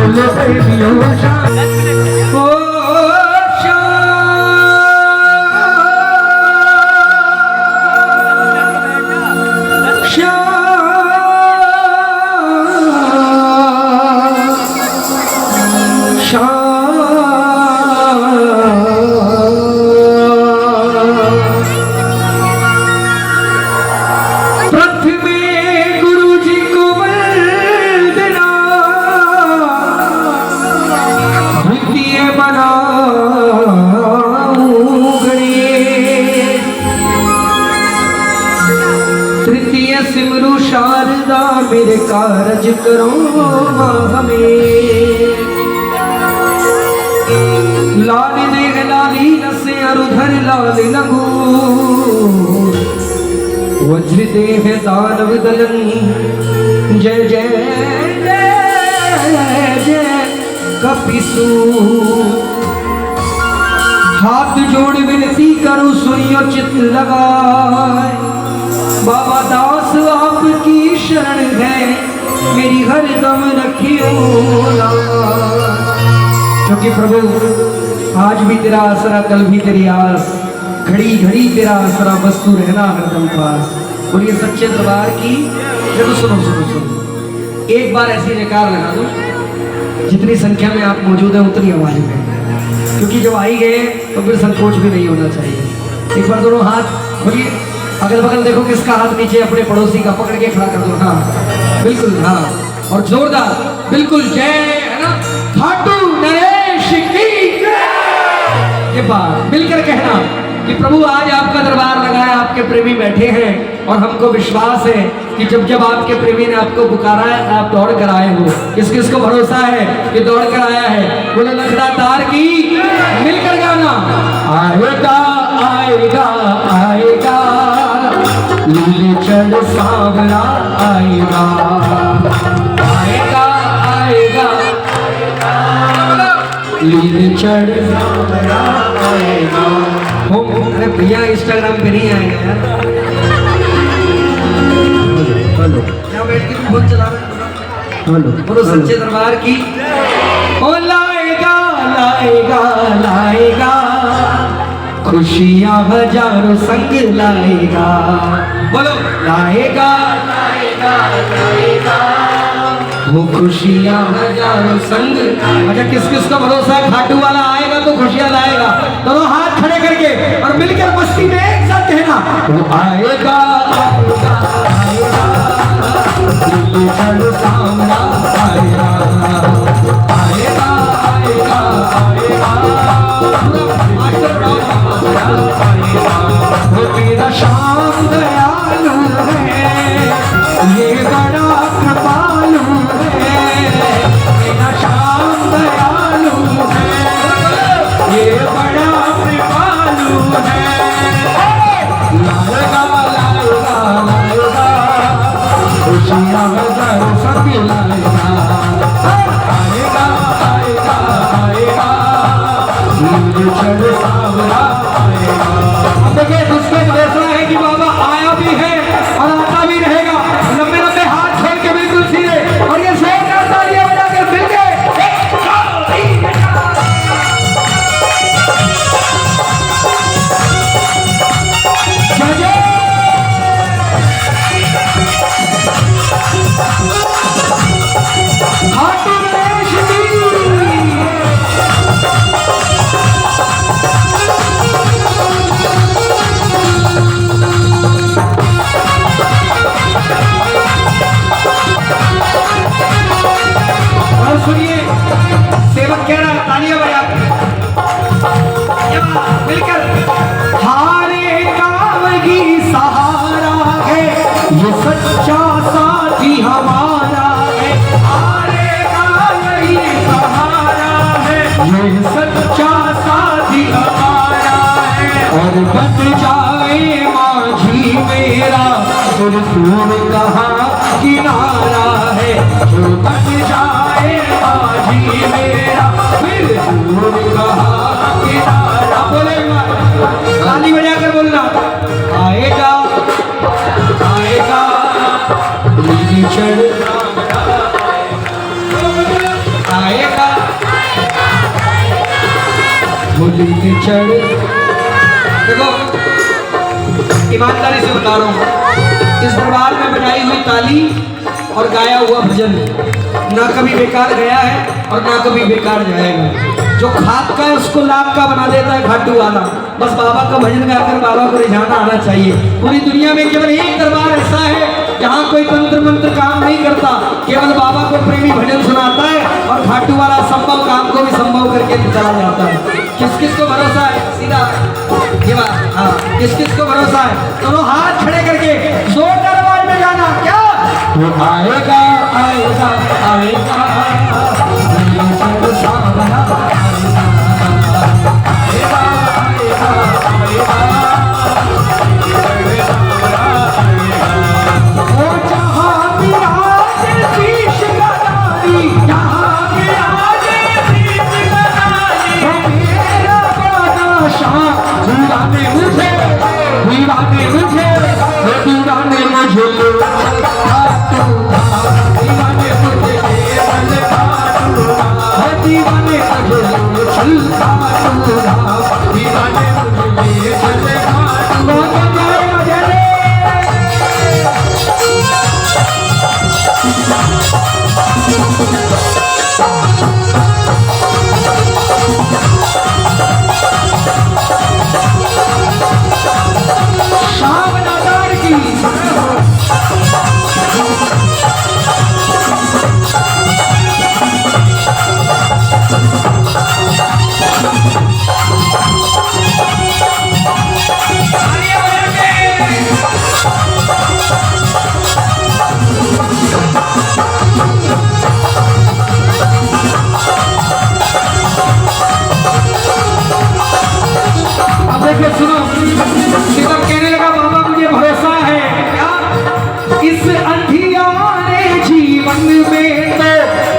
बोलो बेबी ओ शाम ओ सिमरु शारदा मेरे कारज करो हमें लाल देह लाली नसे अरुधर लाल लगू वज्र देह दानव दलन जय जय जय जय कपिसु हाथ जोड़ विनती करूं सुनियो चित्त लगाए बाबा दास आपकी शरण है मेरी हर दम रखियो क्योंकि प्रभु आज भी तेरा आसरा कल भी तेरी आस घड़ी घड़ी तेरा आसरा बस तू रहना हरदम पास। और ये सच्चे दरबार की जब सुनो सुनो सुनो एक बार ऐसी जयकार लगा दो जितनी संख्या में आप मौजूद हैं उतनी आवाज में, क्योंकि जब आई गए तो फिर संकोच भी नहीं होना चाहिए। एक बार दोनों हाथ खोलिए, अगल बगल देखो किसका हाथ नीचे अपने पड़ोसी का पकड़ के खड़ा कर दो। हाँ बिल्कुल, हाँ और जोरदार बिल्कुल जय है ना खाटू नरेश की ये बात मिलकर कहना कि प्रभु आज आपका दरबार लगाया, आपके प्रेमी बैठे हैं और हमको विश्वास है कि जब जब आपके प्रेमी ने आपको पुकारा है आप दौड़ कर आए हो। किस किस को भरोसा है कि दौड़ कर आया है? बोले लखड़ा तार की मिलकर गाना आएगा आएगा आएगा नीलचंद सांवरा आएगा आएगा आएगा नीलचंद सांवरा आएगा। अरे भैया इंस्टाग्राम पे नहीं आएगा यार, हेलो क्या बैठ के फोन चला रहे हेलो बोलो सच्चे दरबार की ओ लाएगा लाएगा लाएगा खुशियां हजारों संग लाएगा। बोलो लाएगा लाएगा लाएगा वो खुशियां हजारों संग। अच्छा किस किस का भरोसा खाटू वाला आएगा तो खुशियां लाएगा? दोनों हाथ खड़े करके और मिलकर मस्ती में एक साथ कहना वो आएगा आएगा आएगा सामना आएगा आएगा आएगा वो तेरा शाम दयालु है ये बड़ा कृपालु है तेरा शाम दयालु है ये बड़ा कृपालु है। लाएगा लाएगा लाएगा खुशियां हजारों सब लाएगा आएगा आएगा आएगा नीलचंद सांवरा आएगा। अब देखिए दूसरे फैसला है कि बाबा आया भी है और आता भी रहेगा। लंबे लंबे हाथ छोड़ के बिल्कुल सीधे और ये शेर का तालियां बजा के फिर के सुनिए सेवक कह रहा है तालियां बजा मिलकर हारे काम ही सहारा है ये सच्चा साथी हमारा है। हारे काम ही सहारा है ये सच्चा साथी हमारा है। और बच जाए माझी मेरा फिर सूर कहाँ किनारा है जो बच जाए माझी मेरा फिर सूर कहाँ किनारा। बोले ताली बजा कर बोलना आएगा आएगा नीलचंद आएगा होली के चढ़। देखो ईमानदारी से बता रहा हूँ, इस दरबार में बजाई हुई ताली और गाया हुआ भजन ना कभी बेकार गया है और ना कभी बेकार जाएगा। जो खाद का है उसको लाभ का बना देता है घाटू वाला। बस बाबा का भजन गाकर बाबा को रिझाना आना चाहिए। पूरी दुनिया में केवल एक दरबार ऐसा है जहाँ कोई तंत्र मंत्र काम नहीं करता, केवल बाबा को प्रेमी भजन सुनाता है और घाटू वाला संभव काम को भी संभव करके चला जाता है। किस किस को भरोसा है? सीधा ये बात, हाँ, किस किस को भरोसा है? दोनों हाथ खड़े करके जोरदार आवाज में गाना। क्या वो आएगा आएगा आएगा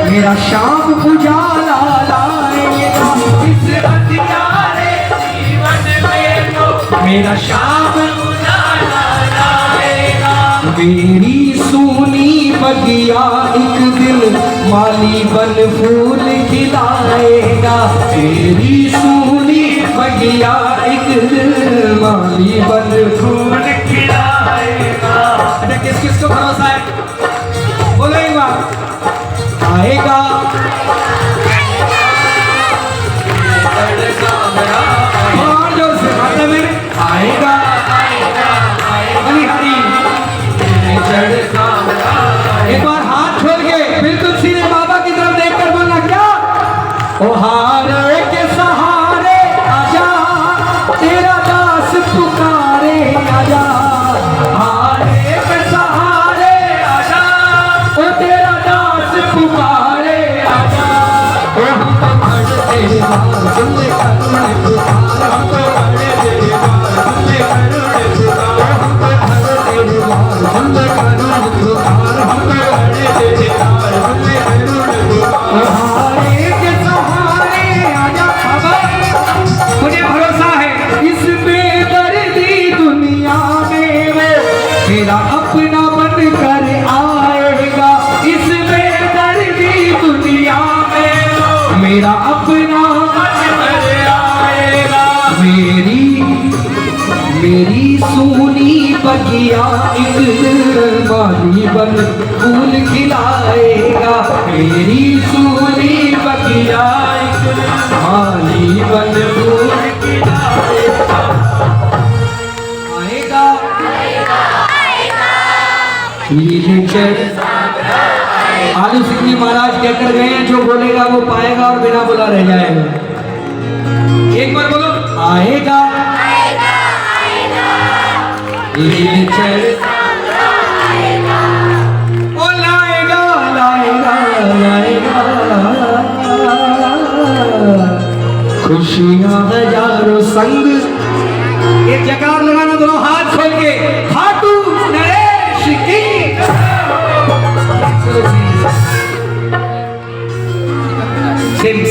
मेरा शाम उजाला लाएगा। इस अंधियारे जीवन में तो मेरा शाम उजाला लाएगा। मेरी सूनी बगिया एक दिन माली बन फूल खिलाएगा। मेरी सूनी बगिया एक दिन माली बन फूल खिलाएगा। अच्छा किस किस को भरोसा है? बोलो एक बार। आएगा और जोर से मतलब मेरे आएगा हरी हरी। एक बार हाथ छोड़ के बिल्कुल सीधे बाबा की तरफ देखकर बोलना। क्या ओ हारे के सहारे आजा, तेरा दास पुकारे आजा। हारे के सहारे आजा, ओ तेरा पुकारे आजा। ओ हम तो खड़े देवार सुनने करुणे पुकार, हम तो खड़े देवार सुनने करुणे पुकार, हम तो खड़े देवार सुनने करुणे पुकार, हम तो खड़े देवार सुनने करुणे पुकार। हारे के सहारे आजा बाबा, मुझे भरोसा है इस बेदर्दी दुनिया में वो मेरा अपना बन कर आएगा। इस दुनिया में मेरा अपना आएगा। मेरी सोनी बगिया एक माली बन फूल खिलाएगा। मेरी सोनी बगिया एक माली बन फूल खिलाएगा। आएगा आलू सिंह जी महाराज कहकर गए हैं, जो बोलेगा वो पाएगा और बिना बोला रह जाएगा। एक बार बोलो आएगा ओ लाएगा लाएगा लाएगा खुशियां हजारों संग। एक जयकार लगाना दोनों हाथ खोल के। खाटू नरेश की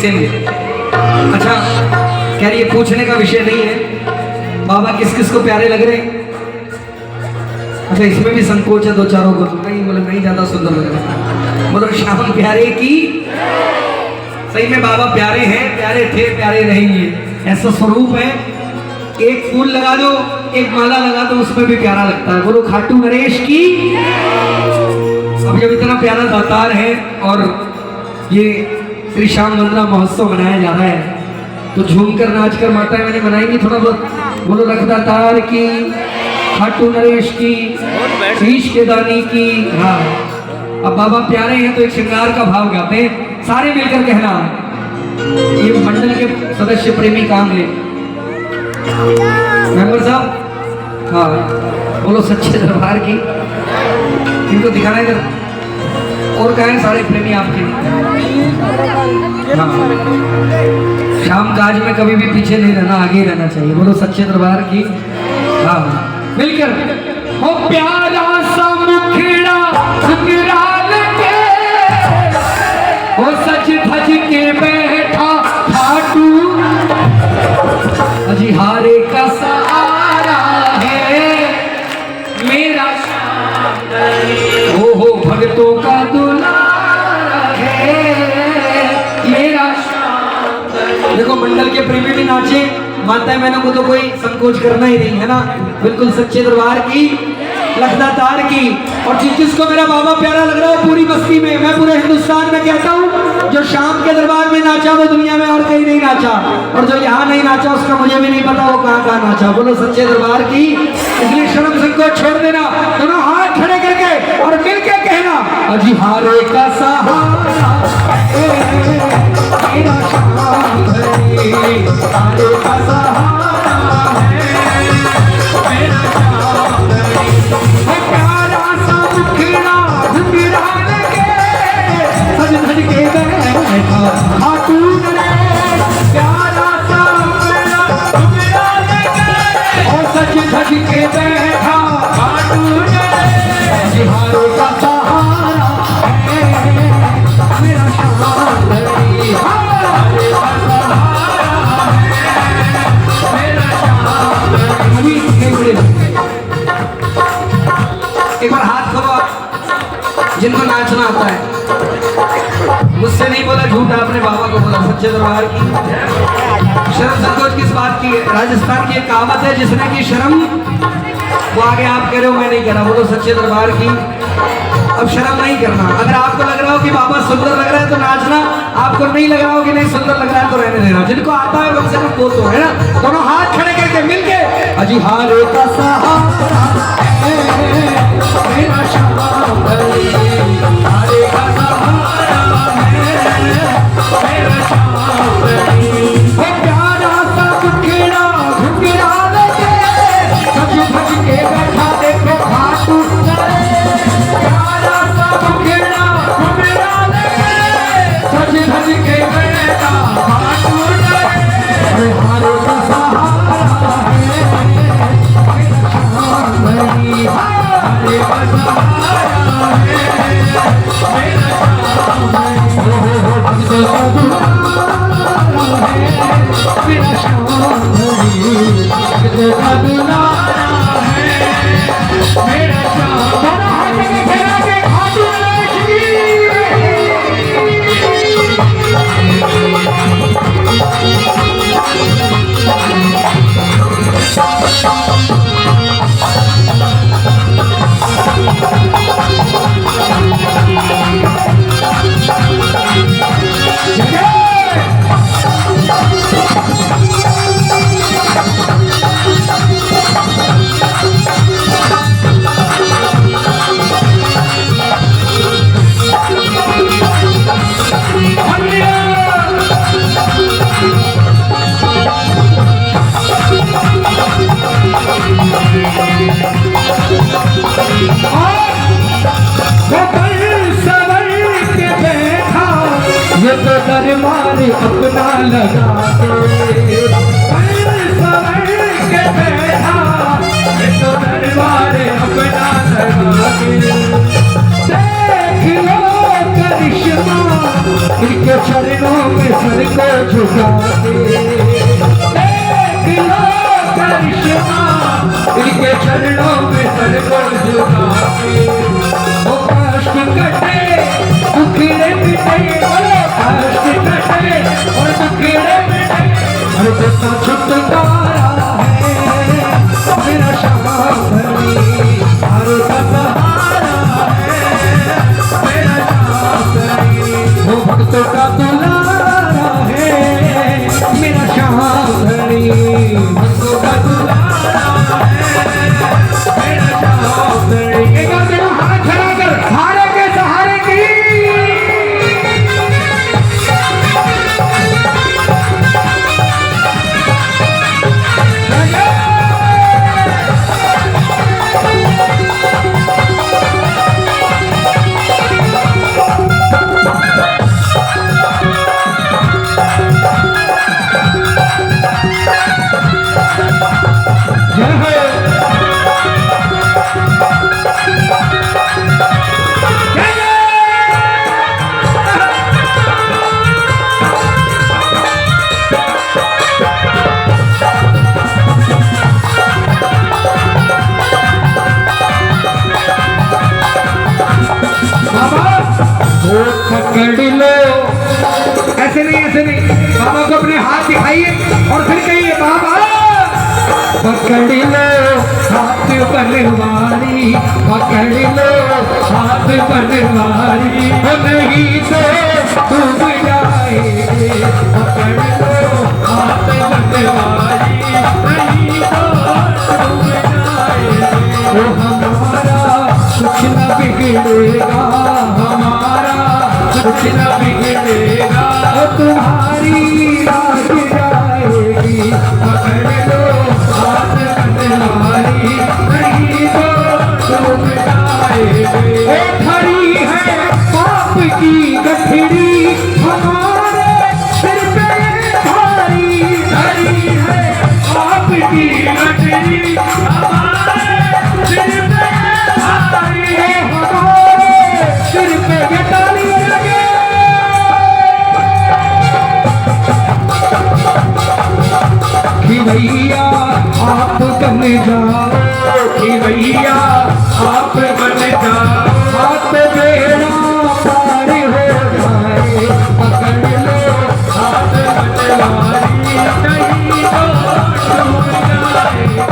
सेम। अच्छा क्या ये पूछने का विषय नहीं है बाबा किस किस को प्यारे लग रहे हैं? अच्छा इसमें भी संकोच है दो चारों को, तो नहीं बोले नहीं ज्यादा सुंदर लग रहा। बोलो श्याम प्यारे की। सही में बाबा प्यारे हैं, प्यारे थे, प्यारे रहेंगे। ऐसा स्वरूप है, एक फूल लगा दो, एक माला लगा दो, उसमें भी प्यारा लगता है। बोलो खाटू नरेश की। अब जब इतना प्यारा दातार है और ये श्री श्याम वंदना महोत्सव मनाया जा रहा है, तो झूमकर नाचकर माताएं मैंने बनाएंगी थोड़ा बहुत। बोलो रख दातार की, खाटू नरेश की, शीश के दानी की। हाँ, अब बाबा प्यारे हैं तो एक श्रृंगार का भाव गाते हैं, सारे मिलकर कहना। ये मंडल के सदस्य प्रेमी काम है, मेंबर साहब। हाँ, बोलो सच्चे दरबार की। इनको दिखाना इधर, और कहा है सारे प्रेमी आपके। हाँ, शाम काज में कभी भी पीछे नहीं रहना, आगे रहना चाहिए। बोलो सच्चे दरबार की। हाँ, मिलकर हो प्यारा सा मुखड़ा सुकराल के, वो सच धज के बैठा खाटू, अजी हारे का सहारा है मेरा श्याम, हो भक्तों का दुलारा है मेरा श्याम। देखो मंडल के प्रेमी भी नाचे, माताएं बहनों को तो कोई संकोच करना ही नहीं है ना। बिल्कुल सच्चे दरबार की, लखदातार की। और जिसको मेरा बाबा प्यारा लग रहा है पूरी बस्ती में, मैं पूरे हिंदुस्तान में कहता हूँ, जो शाम के दरबार में नाचा वो दुनिया में और कहीं नहीं नाचा, और जो यहाँ नहीं नाचा उसका मुझे भी नहीं पता वो कहाँ कहाँ नाचा। बोलो सच्चे दरबार की। इसलिए शर्म संकोच छोड़ देना, दोनों हाथ खड़े करके और मिलके कहना, अजी हारे का सहारा मेरा श्याम है, हारे का सहारा है मेरा श्याम है। प्यारा सा मुखड़ा घुंघराल के, सज धज के बैठा खाटू नरेश, प्यारा सा मुखड़ा घुंघराल के, और सज धज के बैठा खाटू नरेश, हारे का सहारा है मेरा श्याम है, हारे का सहारा है मेरा श्याम है। एक बार हाथ खोलो आप जिनको नाचना आता है। मुझसे नहीं बोला, झूठ आपने बाबा को बोला। सच्चे दरबार की। शर्म संकोच किस बात की है? राजस्थान की एक कहावत है, जिसने की शर्म वो आगे आप कह रहे हो, मैं नहीं कर रहा। बोलो सच्चे दरबार की। अब शर्म नहीं करना। अगर आपको लग रहा हो कि बाबा सुंदर लग रहा है तो नाचना, आपको नहीं लग रहा हो कि नहीं सुंदर लग रहा है तो रहने देना। जिनको आता है कम से कम वो तो है ना। दोनों हाथ खड़े करके मिलके, अजी हारे का सहारा मेरा श्याम है, हारे का सहारा है मेरा श्याम है। वो प्यारा सा मुखड़ा घुंघराल के, सज धज के बैठा देखो खाटू नरेश, प्यारा सा मुखड़ा घुंघराल के, सज धज के बैठा खाटू नरेश, हारे का सहारा है मेरा श्याम है, हारे का सहारा है मेरा श्याम है। भक्तों का दुलारा है मेरा श्याम है, भक्तों का दुलारा है मेरा श्याम। ये तो दरबार अपना लगा के, सवर के बैठा, ये तो दरबार अपना लगा के। देख लो करिश्मा इनके चरणों में सर को झुका के, देख लो करिश्मा इनके चरणों में सर को झुका के। वो कष्ट कटे दुखड़े मिटे, कष्ट कटे और दुखड़े मिटे, और भक्त छुटकारा है मेरा श्याम धनी, हर का सहारा है मेरा श्याम धनी, वो भक्त का दुलारा है मेरा श्याम धनी, भक्तों का दुलारा है मेरा श्याम धनी। एक बार देखो हाथ खड़ा कर, हारे के सहारे की पकड़ लो, ऐसे नहीं बाबा को अपने हाथ दिखाइए और फिर कहिए बाबा पकड़ लो हाथ बनवारी, पकड़ लो हाथ बनवारी, नहीं तो डूब जाएंगे, पकड़ लो हाथ बनवारी, नहीं तो डूब जाएंगे, वो हमारा कुछ न बिगड़ेगा, हमारा कुछ न बिगड़ेगा, तुम्हारी राज जाएगी, पकड़ लो हाथ बनवारी, नहीं तो डूब जाएगी। वो खड़ी है पाप की गठरी हमारे सिर पे भारी, खड़ी है पाप की गठरी हमारे सिर पे भारी, हमारे सिर पे ये ताली लगे। कि भैया आप बन जाओ, कि भैया आप बन जाओ, हाथ बेड़ा पार हो जाए, पकड़ लो हाथ बनवारी, नहीं तो डूब जाएंगे।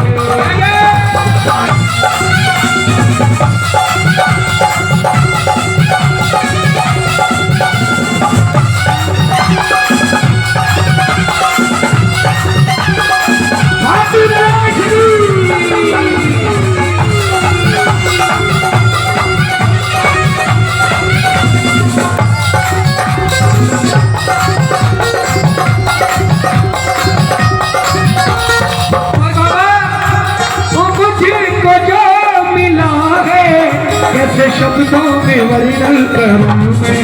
कैसे शब्दों में वर्णन करूं मैं,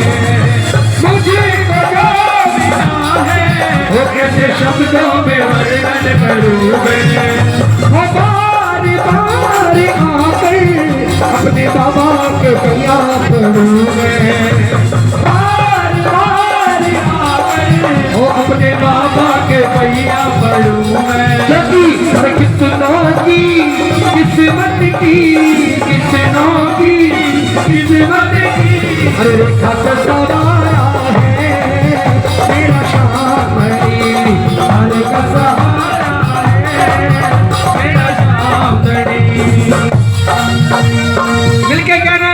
मुझे जो मिला है वो कैसे शब्दों में वर्णन करूं मैं, वो बार बार आकर अपने बाबा के पैया पढ़ूं मैं, बार बार आकर वो अपने बाबा के पैया पढ़ूं मैं, कितनों की किस्मत की, कितनों की किस्मत की, अरे रेखा का सहारा है मेरा श्याम धनी, अरे का सहारा है मेरा श्याम धनी। मिलके कहना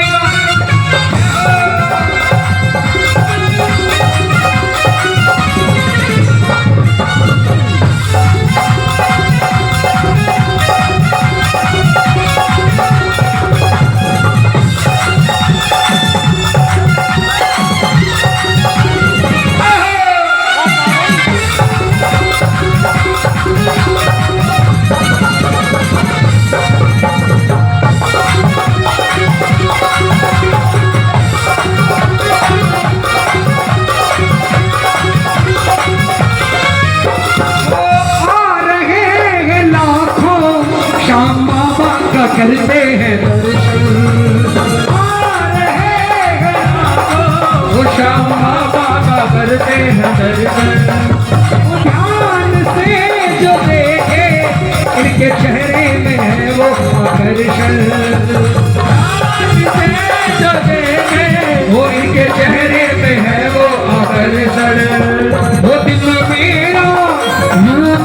करते हैं दर्शन, वो श्याम बाबा का करते हैं दर्शन, ध्यान से जो देखे इनके चेहरे में है वो आकर्षण, ध्यान से जो देखे वो इनके चेहरे में है वो आकर्षण, वो दिल मेरा यूं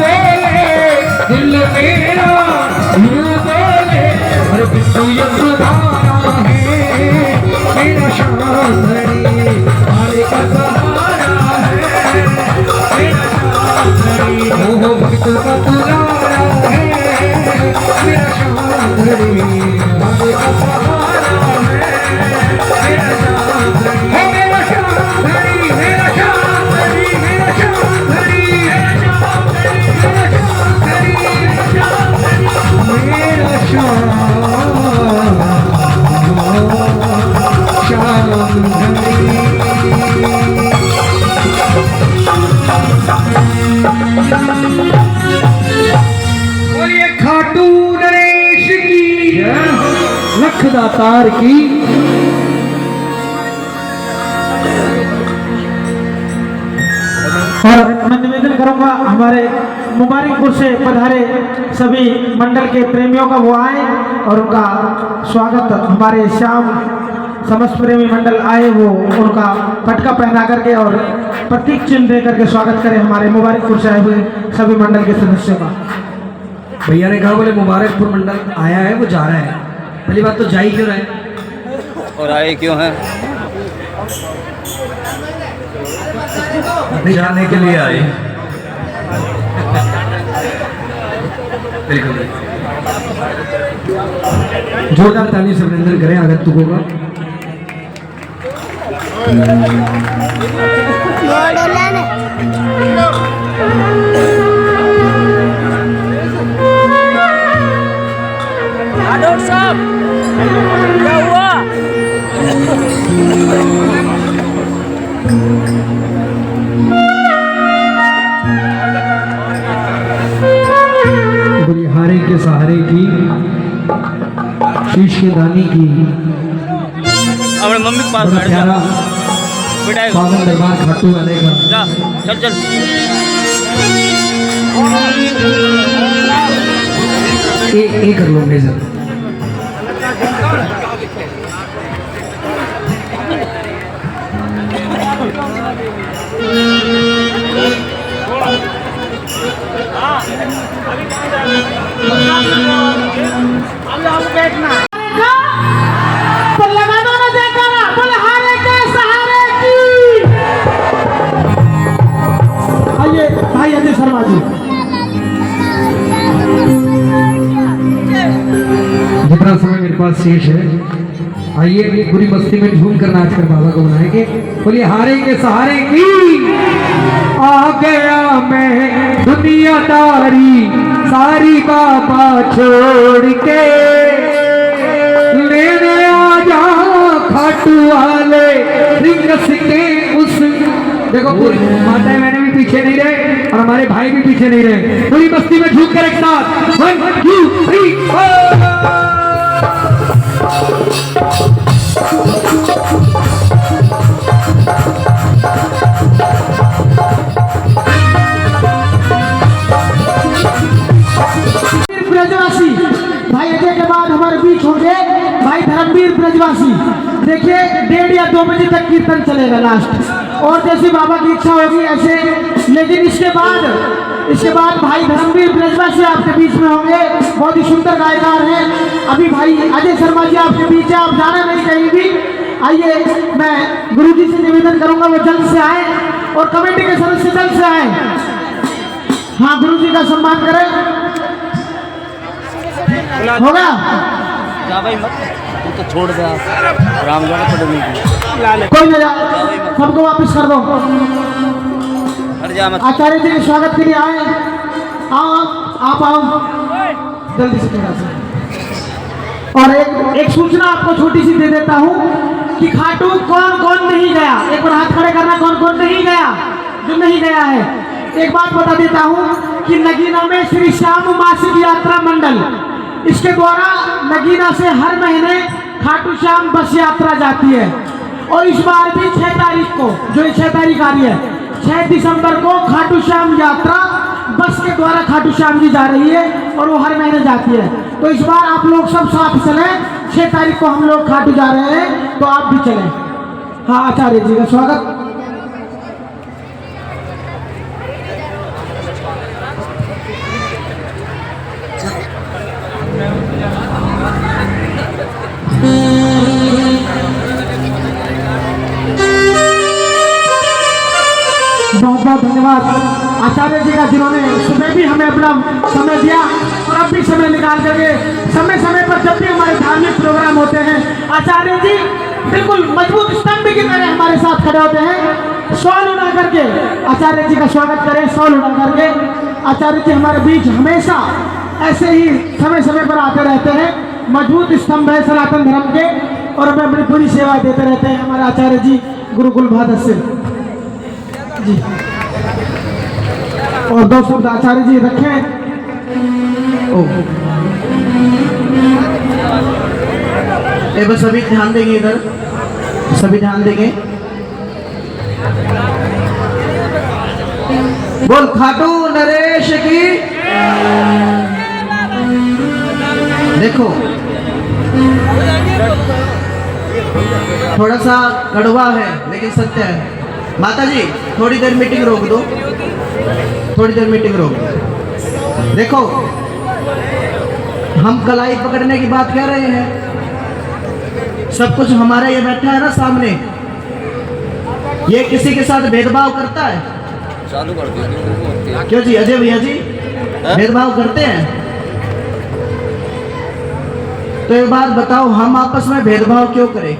तू ये सहारा है मेरा शांतरी, हारे का सहारा है मेरा शांतरी, हो भक्त का पुजारा है मेरा शांतरी, हारे का सहारा है मेरा शांतरी, मेरा शांतरी, मेरा शांतरी, मेरा शांतरी, मेरा बोलिए खाटू नरेश की, लख दातार की। और मैं निवेदन करूंगा हमारे मुबारकपुर से पधारे सभी मंडल के प्रेमियों का वो आए और उनका स्वागत, हमारे श्याम समस्त प्रेमी मंडल आए वो उनका पटका पहना करके और प्रतीक चिन्ह दे करके स्वागत करें हमारे मुबारकपुर से आए हुए सभी मंडल के सदस्यों का। भैया ने कहा बोले मुबारकपुर मंडल आया है वो जा रहा है, पहली बात तो जा ही क्यों रहा है और आए क्यों हैं? जाने के लिए आए। बिल्कुल जोरदार ताली से अभिनंदन करें आगंतुकों का। साहब क्या हुआ? हारे के सहारे की, शीश के दानी की, अपने मम्मी के पास बड़ा बैठ जा। प्यारा बेटा पावन दरबार खाटू वाले का। जा, चल चल। एक कर लो मेजर। आइए भाई अजय शर्मा जी। जितना समय मेरे पास शेष है, आइए पूरी मस्ती में झूम कर नाच कर बाबा को बनाएंगे। बोलिए हारे के सहारे की, आ गया मैं दुनियादारी सारी बाबा छोड़ के, लेने आ जा खाटू वाले रिंगस के उस। देखो पूरी माताएं मैंने भी पीछे नहीं रहे और हमारे भाई भी पीछे नहीं रहे, पूरी मस्ती में झूम कर एक साथ 1 2 3 ब्रजवासी भाई अजय के बाद हमारे बीच होंगे भाई धर्मवीर ब्रजवासी। देखिए 1:30 या 2 बजे तक कीर्तन चलेगा लास्ट, और जैसी बाबा की इच्छा होगी ऐसे। लेकिन इसके बाद भाई धर्मवीर ब्रजवासी आपके बीच में होंगे, बहुत ही सुंदर गायकार हैं। अभी भाई अजय शर्मा जी आपके बीच है, आप जाना नहीं कहीं भी। आइए मैं गुरुजी से निवेदन करूंगा वो जल्द से आए और कमेटी के सदस्य जल्द से आए। हाँ गुरुजी का सम्मान करें। होगा जा भाई मत, तू तो छोड़ दे राम जाने पड़े नहीं। कोई ना जा, सबको वापस कर दो। हट जा मत। आचार्य जी के स्वागत के लिए आए। आओ आप आओ जल्दी से थोड़ा सा। और एक सूचना आपको छोटी सी दे देता हूँ कि खाटू कौन कौन नहीं गया, एक बार हाथ खड़े करना, कौन कौन नहीं गया, जो नहीं गया है। एक बात बता देता हूँ कि नगीना में श्री श्याम मासिक यात्रा मंडल, इसके द्वारा नगीना से हर महीने खाटू श्याम बस यात्रा जाती है। और इस बार भी 6 तारीख को, जो 6 तारीख आ रही है, 6 दिसंबर को खाटू श्याम यात्रा बस के द्वारा खाटू श्याम जी जा रही है और वो हर महीने जाती है। तो इस बार आप लोग सब साथ चलें, 6 तारीख को हम लोग खाटू जा रहे हैं, तो आप भी चलें। हाँ आचार्य जी का स्वागत। अपना समय दिया और अब भी समय निकाल करके समय समय पर जब भी हमारे धार्मिक प्रोग्राम होते हैं आचार्य जी बिल्कुल मजबूत स्तंभ की तरह हमारे साथ खड़े होते हैं। शॉल उड़ा करके आचार्य जी का स्वागत करें। शॉल उड़ा करके आचार्य जी हमारे बीच हमेशा ऐसे ही समय समय पर आते रहते हैं। मजबूत स्तंभ है सनातन धर्म के और हमें अपनी पूरी सेवा देते रहते हैं हमारे आचार्य जी गुरुकुल भादस्य जी। और दो शब्द आचार्य जी रखें। बस सभी ध्यान देंगे, इधर सभी ध्यान देंगे। बोल खाटू नरेश की। देखो थोड़ा सा कड़वा है लेकिन सत्य है। माता जी थोड़ी देर मीटिंग रोक दो, थोड़ी देर मीटिंग रोक दो। देखो हम कलाई पकड़ने की बात कह रहे हैं, सब कुछ हमारा ये बैठा है ना सामने, ये किसी के साथ भेदभाव करता है? चालू कर दो। क्यों जी अजय भैया जी भेदभाव करते हैं? तो एक बात बताओ, हम आपस में भेदभाव क्यों करें?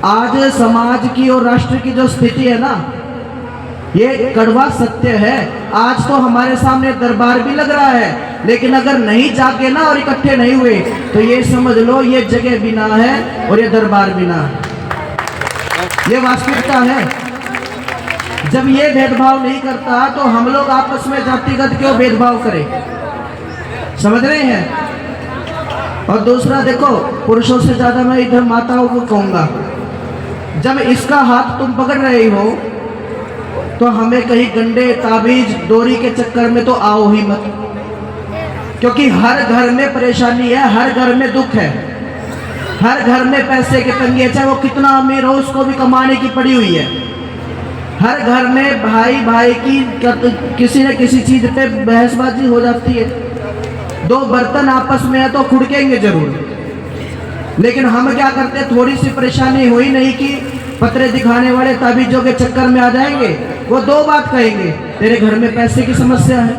आज समाज की और राष्ट्र की जो स्थिति है ना, ये कड़वा सत्य है। आज तो हमारे सामने दरबार भी लग रहा है, लेकिन अगर नहीं जागे ना और इकट्ठे नहीं हुए तो ये समझ लो ये जगह बिना है और ये दरबार बिना है। ये वास्तविकता है। जब ये भेदभाव नहीं करता तो हम लोग आपस में जातिगत क्यों भेदभाव करें? समझ रहे हैं? और दूसरा देखो, पुरुषों से ज्यादा मैं इधर माताओं को कहूंगा, जब इसका हाथ तुम पकड़ रहे हो तो हमें कहीं गंडे ताबीज डोरी के चक्कर में तो आओ ही मत, क्योंकि हर घर में परेशानी है, हर घर में दुख है, हर घर में पैसे की तंगी है, चाहे वो कितना अमीर हो उसको भी कमाने की पड़ी हुई है। हर घर में भाई भाई की किसी न किसी चीज पे बहसबाजी हो जाती है। दो बर्तन आपस में है तो खुड़केंगे जरूर, लेकिन हम क्या करते हैं, थोड़ी सी परेशानी हुई नहीं कि पत्रे दिखाने वाले ताबीजों के चक्कर में आ जाएंगे। वो दो बात कहेंगे, तेरे घर में पैसे की समस्या है,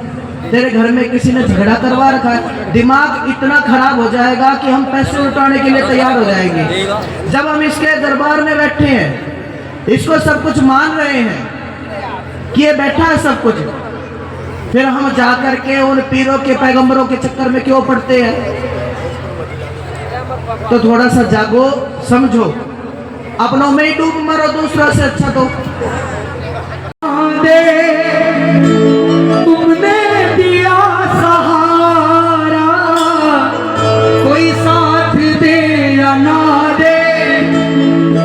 तेरे घर में किसी ने झगड़ा करवा रखा है। दिमाग इतना खराब हो जाएगा कि हम पैसे उठाने के लिए तैयार हो जाएंगे। जब हम इसके दरबार में बैठे हैं, इसको सब कुछ मान रहे हैं कि ये बैठा है सब कुछ, फिर हम जाकर के उन पीरों के पैगंबरों के चक्कर में क्यों पड़ते हैं? तो थोड़ा सा जागो, समझो, अपनों में ही डूब मरो, दूसरा से अच्छा तो तुमने दिया सहारा, कोई साथ दे या ना दे,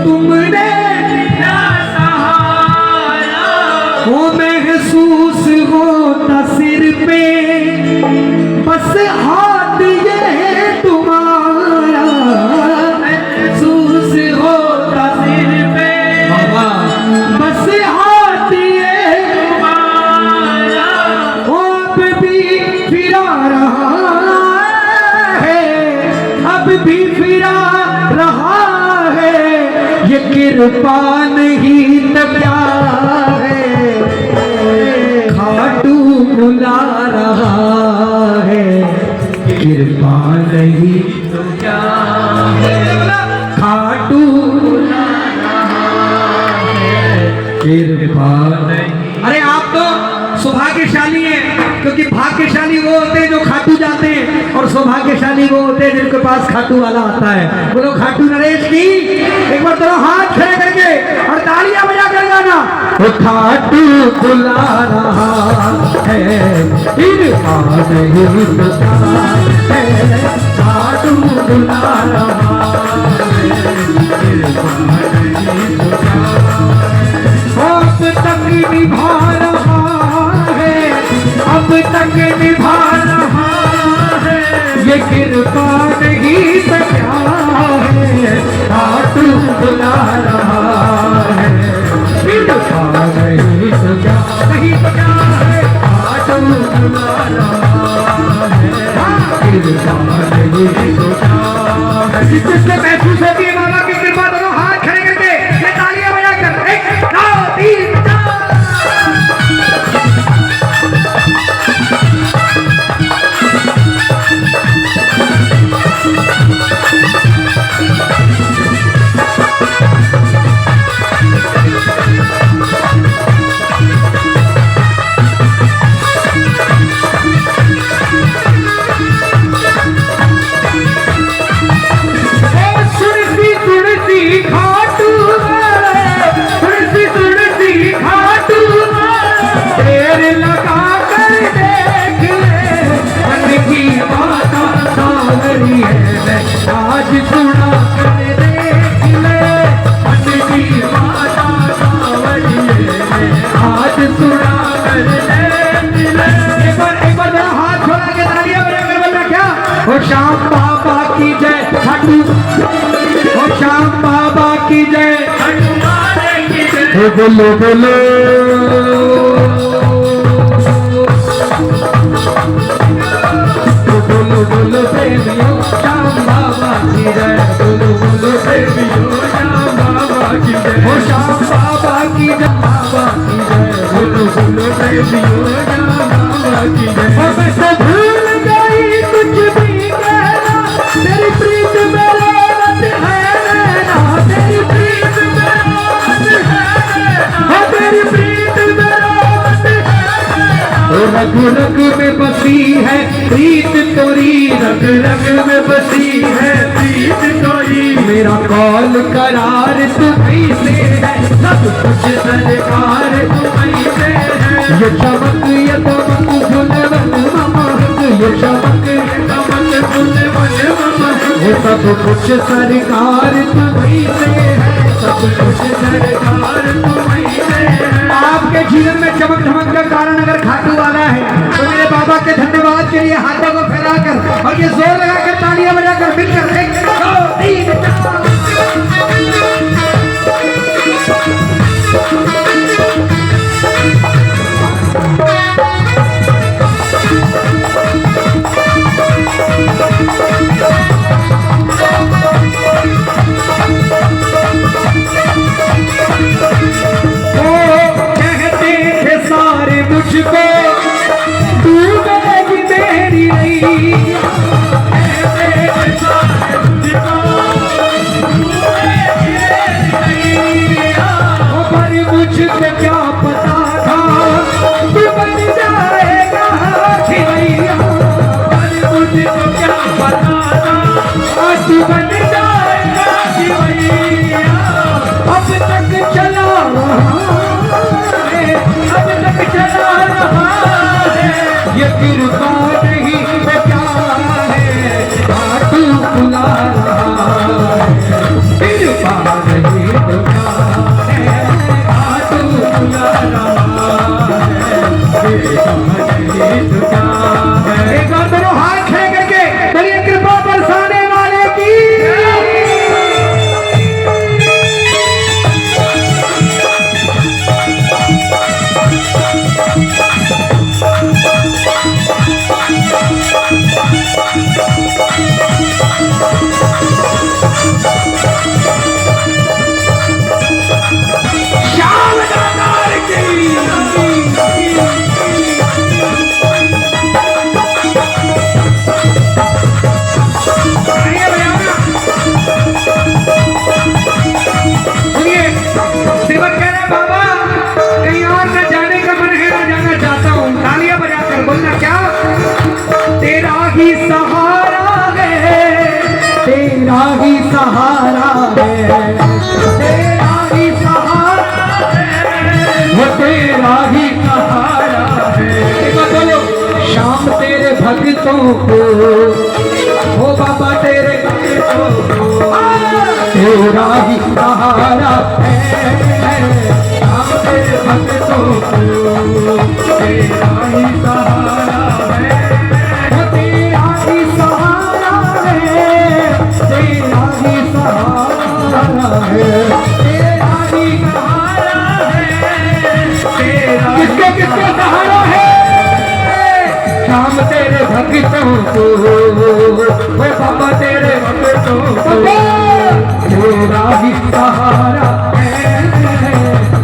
तुमने दिया सहारा, वो महसूस होता सिर पे, बस हाथ ये तुम्हारा, महसूस होता सिर पे, बस हाथ ये तुम्हारा, वो अब भी फिरा रहा है, अब भी फिरा रहा है, ये कृपा नहीं तो क्या है, खाटू बुला रहा है, कृपा नहीं तो क्या है, खाटू बुला रहा है, कृपा नहीं। अरे आप तो सौभाग्यशाली हैं, क्योंकि भाग्यशाली वो होते हैं जो खाटू जाते हैं और सौभाग्यशाली वो होते हैं जिनके पास खाटू वाला आता है। बोलो खाटू नरेश की। एक बार दोनों हाथ खड़े करके और तालियां बजा कर गाना, वो खाटू बुला रहा है, कृपा नहीं तो क्या है, खाटू बुला रहा है, कृपा नहीं तो क्या है, अब तक निभा रहा है, अब तक निभा रहा है, ये कृपा नहीं तो क्या है, खाटू बुला रहा है, कृपा नहीं तो क्या, नहीं तो क्या है, खाटू बुला रहा है, कृपा नहीं तो क्या है। जिससे महसूस होती है बाबा की कृपा, दोनों हाथ खड़े करके ये तालियां बजाकर 1 2 3 4 आज सुना कर देख ले मन की माता कांवड़िए आज सुना कर देख ले। एक बार मेरा हाथ छोड़ा के तालियां बजा कर बोलना क्या? ओ श्याम बाबा की जय खाटू, ओ श्याम बाबा की जय, हनुमान की जय, बोलो बोलो बोलो बोलो प्रेमियों श्याम बाबा की जय, बोलो बोलो प्रेमियों श्याम बाबा की जय, ओ श्याम बाबा की जय, बाबा की जय, बोलो बोलो प्रेमियों श्याम बाबा की जय। और मैं तो भूल गई कुछ भी कहना, तेरी प्रीत मेरा रत है नैना, तेरी प्रीत मेरा रत है नैना, तेरी प्रीत मेरा रत है नैना। रग रग में बसी है प्रीत तोरी, रग रग में बसी है प्रीत तोरी, मेरा कौल करार तुम्हीं से है, सब कुछ सरकार तुम्हीं से है। ये चमक ये दमक फुलवन महक, ये चमक ये दमक फुलवन महक, ये सब कुछ सरकार तुम्हीं से है, सब कुछ सरकार तुम्हीं से है। आपके जीवन में चमक धमक का कारण अगर खाटू वाला है तो मेरे बाबा के धन्यवाद के लिए हाथों को फैलाकर और ये जोर लगाकर तालियां बजाकर मिलकर 1 2 3 4। मुझको डूबेगी मेरी नैया, पर मुझको क्या पता था तू बन जाएगा खिलैया, पर मुझको क्या पता था तू बन जाएगा खिलैया। अब तक चला अब तक चला रहा है, ये कृपा नहीं तो क्या है, खाटू बुला रहा है, कृपा नहीं तो क्या है, खाटू बुला रहा है, कृपा नहीं तो क्या है। एक बार दोनों हाथ खड़े करके करिए कृपा बरसाने वाले की। तेरा ही सहारा है, तेरा ही सहारा है, वो तेरा ही सहारा है। एक बार बोलो शाम तेरे भक्तों को, ओ बाबा तेरे भक्तों को तेरा ही सहारा है, शाम तेरे भक्तों को तेरा ही सहारा है, वो तेरा ही सहारा है, तेरा ही सहारा है, तेरा ही सहारा है, तेरा किसके किसके सहारा है? शाम तेरे भक्तों को, वे बाबा तेरे भक्तों को तेरा ही सहारा है,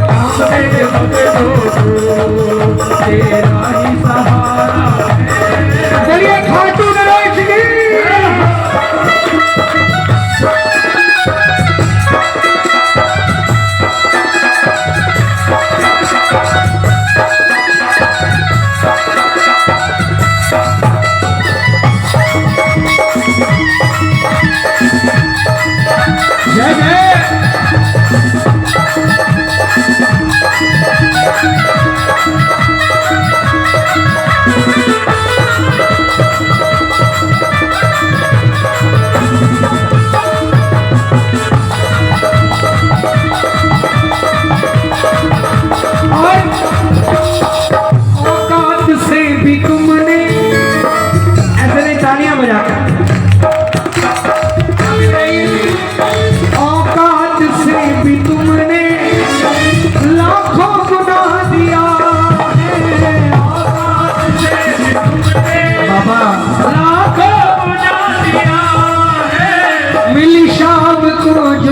शाम तेरे भक्तों को तेरा ही सहारा है। चलिए खाटू नरेश की जय जय।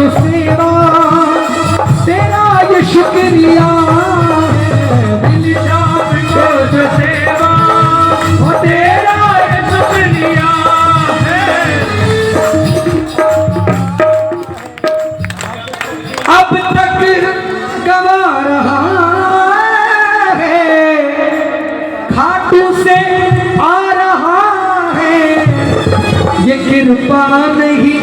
जो सेवा तेरा ये शुक्रिया है। मिल जाए जो सेवा वो तेरा ये शुक्रिया है। अब तक गवा रहा है खाटू से आ रहा है ये कृपा नहीं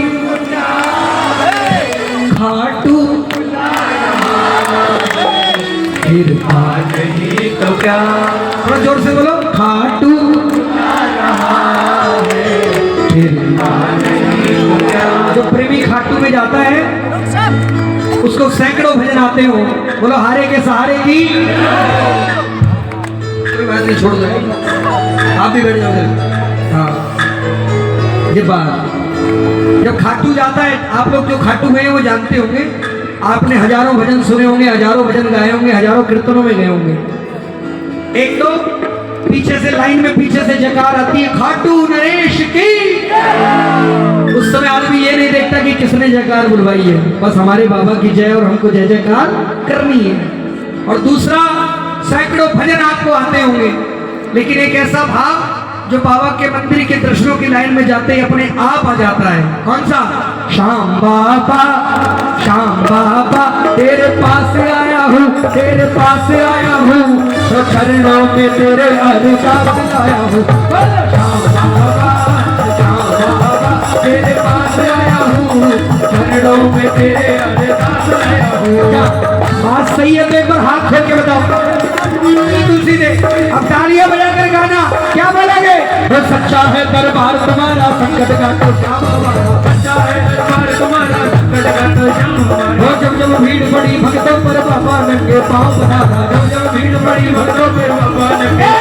खाटू कृपा नहीं तो क्या, थोड़ा जोर से बोलो, खाटू कृपा नहीं तो क्या। जो प्रेमी खाटू में जाता है उसको सैकड़ों भजन आते हो, बोलो हारे के सहारे की कोई बात नहीं, छोड़ दो आप भी बैठ जाओ। हाँ ये बात जब खाटू जाता है, आप लोग जो खाटू गए हैं वो जानते होंगे, आपने हजारों भजन सुने होंगे, हजारों भजन गाए होंगे, हजारों कीर्तनों में गए होंगे। एक तो पीछे से लाइन में पीछे से जयकार आती है खाटू नरेश की। उस समय आदमी ये नहीं देखता कि किसने जयकार बुलवाई है, बस हमारे बाबा की जय और हमको जय जयकार करनी है। और दूसरा सैकड़ों भजन आपको आते होंगे, लेकिन एक ऐसा भाव जो बाबा के मंदिर के दर्शनों की लाइन में जाते ही अपने आप आ जाता है। कौन सा? श्याम बाबा तेरे पास आया हूँ, तेरे पास आया हूँ, तो चरणों में तेरे अरदास लाया हूँ। श्याम बाबा तेरे पास आया हूँ, चरणों में तेरे अरदास लाया हूँ। बात सही है तो एक बार हाथ खोल के बताओ तुलसी दे। अब तालियां बजाकर गाना क्या बोलेंगे? वो सच्चा है दरबार तुम्हारा, संकट का तो श्याम बाबा, सच्चा है दरबार तुम्हारा, संकट का तो श्याम बाबा। वो जब भीड़ पड़ी भक्तों पर बाबा नंगे पाँव बनाना, जब भीड़ पड़ी भक्तों पर बाबा नंगे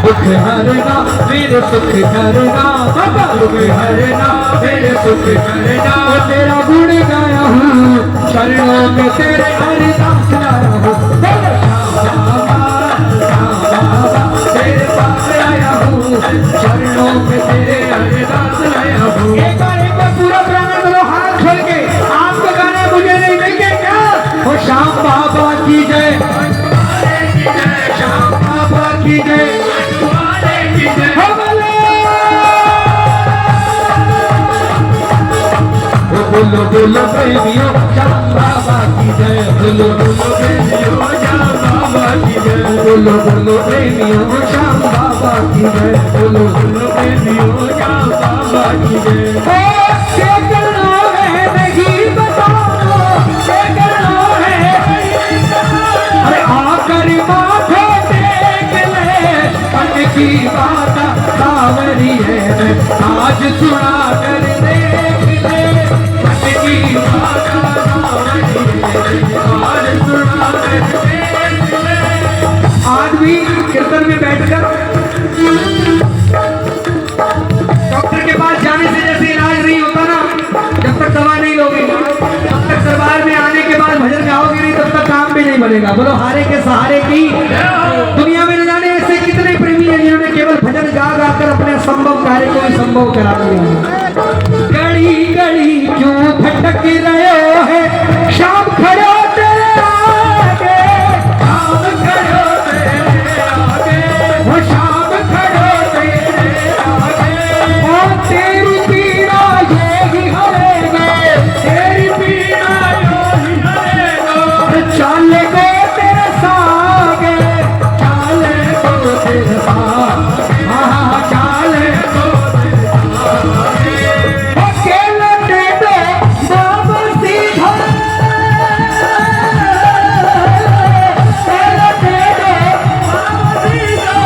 दुख हरना मेरे सुख करना, बाबा दुख हरना मेरे सुख करना। वो तेरा गुण गाया हूँ, चरणों में तेरे अरदास लाया हूँ। तेरे पास आया हूँ, चरणों में तेरे अरदास लाया हूँ। एक बार पूरा प्रांगण बोलो हाथ खोल के, आपको गाना मुझे नहीं देंगे क्या? वो श्याम बाबा की जय, श्याम बाबा की जय, बोलो बोलो प्रेमियों श्याम बाबा की जय, बोलो बोलो प्रेमियों श्याम बाबा की जय, बोलो बोलो प्रेमियों श्याम बाबा की जय, बोलो बोलो प्रेमियों श्याम बाबा की जय। क्या करना है नहीं बताओ, क्या करना है, अरे आकर माथे टेक ले, मन की बात सावरी है आज सुना कर देख ले, मन की बात सावरी है आज सुना कर देख ले। आदमी कीर्तन में बैठकर डॉक्टर के पास जाने से जैसे इलाज नहीं होता ना, जब तक दवा नहीं लोगे, तब तक दरबार में आने के बाद भजन गाओगे नहीं, तब तक काम भी नहीं बनेगा। बोलो हारे के सहारे की। दुनिया में न जाने ऐसे कितने प्रेमी हैं जिन्होंने केवल भजन गा गा कर अपने असंभव कार्य को भी संभव करा दिया। गड़ी गड़ी क्यों भटक रहे है, शाम खड़ो तेरे आगे, शाम खड़ो तेरे आगे, वो शाम खड़ो तेरे आगे। और तेरी पीड़ा ये ही हरेगे, तेरी पीड़ा ये ही हरेगा। चाले को तेरे सागे, चाले को तेरे सागे, हाँ चाले को तेरे सागे। अकेले टेढ़े बाबा सीधा, अकेले टेढ़े बाबा सीधा,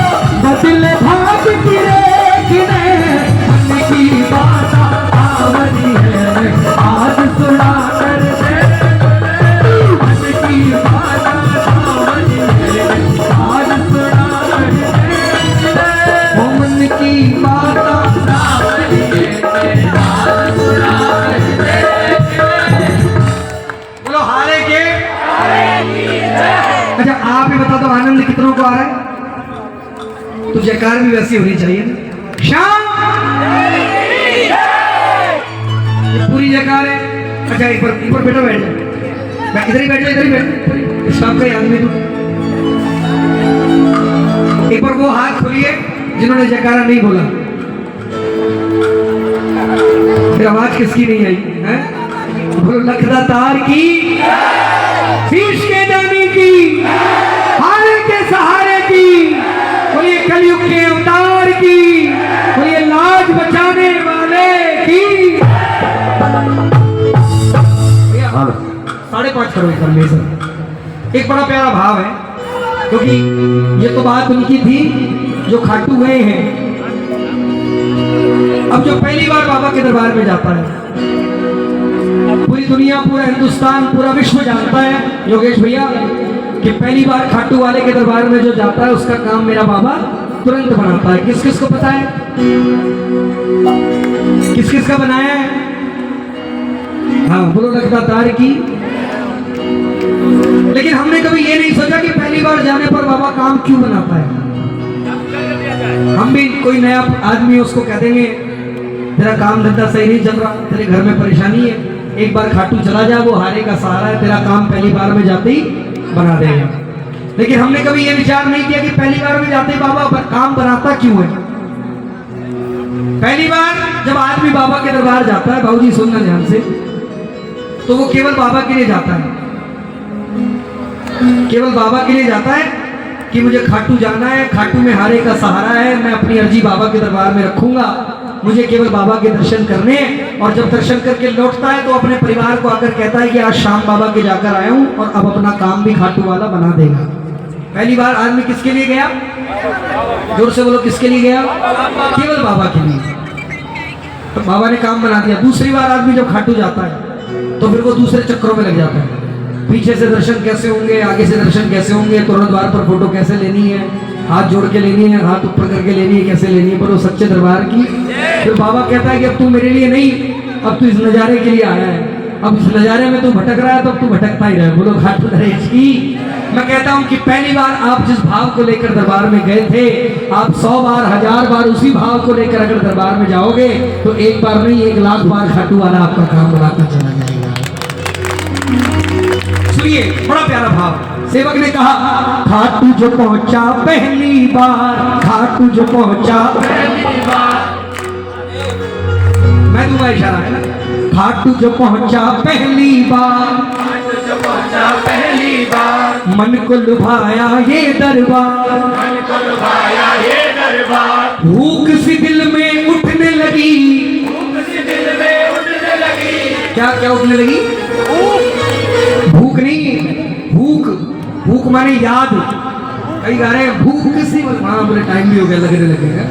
बदले भाग गिरे गिरे, मन की बात आवरी है आज सुना कर दे, मन की बात आवरी है आज सुना कर दे, वो मन की बात आवरी है आज सुना कर दे। बोलो हारे के। अच्छा आप ही बता दो आनंद कितनों को आ रहा है? तो जयकार भी वैसी होनी चाहिए ना। श्याम ये पूरी जयकार है। अच्छा एक बार बेटा बैठ जा, इधर ही बैठ जा, इधर ही बैठ, स्टाफ का ही आदमी तू। एक बार वो हाथ खोलिए जिन्होंने जयकारा नहीं बोला, फिर आवाज किसकी नहीं आई है? बोलो लखदा तार की, शीश के दानी की, हारे के सहारे की, बोलिए कलयुग के अवतार की, बोलिए लाज बचाने वाले की। 5.5 करोड़ कर ले सर। एक बड़ा प्यारा भाव है, क्योंकि ये तो बात उनकी थी जो खाटू गए हैं। अब जो पहली बार बाबा के दरबार में जाता है, पूरी दुनिया, पूरा हिंदुस्तान, पूरा विश्व जानता है योगेश भैया कि पहली बार खाटू वाले के दरबार में जो जाता है उसका काम मेरा बाबा तुरंत बनाता है। किस किस को पता है? किस किस का बनाया है? हाँ बोलो लखदा तार की। लेकिन हमने कभी ये नहीं सोचा कि पहली बार जाने पर बाबा काम क्यों बनाता है। हम भी कोई नया आदमी उसको कह देंगे तेरा काम धंधा सही नहीं चल रहा, तेरे घर में परेशानी है, एक बार खाटू चला जा, वो हारे का सहारा है, तेरा काम पहली बार में जाते ही बना देगा। लेकिन हमने कभी ये विचार नहीं किया कि पहली बार में जाते ही बाबा काम बनाता क्यों है। पहली बार जब आदमी बाबा के दरबार जाता है, बाबूजी सुनना ध्यान से, तो वो केवल बाबा के लिए जाता है, केवल बाबा के लिए जाता है कि मुझे खाटू जाना है, खाटू में हारे का सहारा है, मैं अपनी अर्जी बाबा के दरबार में रखूंगा, मुझे केवल बाबा के दर्शन करने। और जब दर्शन करके लौटता है तो अपने परिवार को आकर कहता है कि आज शाम बाबा के जाकर आया हूं और अब अपना काम भी खाटू वाला बना देगा। पहली बार आदमी किसके लिए गया? जोर से बोलो, किसके लिए गया? केवल बाबा के लिए। तो बाबा ने काम बना दिया। दूसरी बार आदमी जब खाटू जाता है तो फिर वो दूसरे चक्करों में लग जाता है, पीछे से दर्शन कैसे होंगे, आगे से दर्शन कैसे होंगे, तोरण द्वार पर फोटो कैसे लेनी है, हाथ जोड़ के लेनी है, हाथ ऊपर करके लेनी है, कैसे लेनी है, बोलो सच्चे दरबार की। फिर बाबा कहता है कि अब तू मेरे लिए नहीं, अब तू इस नज़ारे के लिए आया है, अब इस नज़ारे में तू भटक रहा है तो अब तू भटकता ही रहे। बोलो घाटू नरेश की। मैं कहता हूं कि पहली बार आप जिस भाव को लेकर दरबार में गए थे, आप 100 बार 1000 बार उसी भाव को लेकर अगर दरबार में जाओगे तो एक बार नहीं 1 लाख बार खाटू वाला आपका काम बनाता चला जाएगा। सुनिए, बड़ा प्यारा भाव। सेवक ने कहा खाटू जो पहुंचा पहली बार, खाटू जो पहुंचा पहली बार, मैं दूंगा इशारा है ना, खाटू जो पहुंचा पहली बार, जो पहुंचा पहली बार, मन को लुभाया ये दरबार, मन को लुभाया ये दरबार, भूख सी दिल में उठने लगी, भूख सी दिल में उठने लगी। क्या क्या उठने लगी? भूख नहीं, भूख, भूख माने याद। कई गा रहे हैं भूख सी, हाँ बोले टाइम भी हो गया, लगने लगेगा।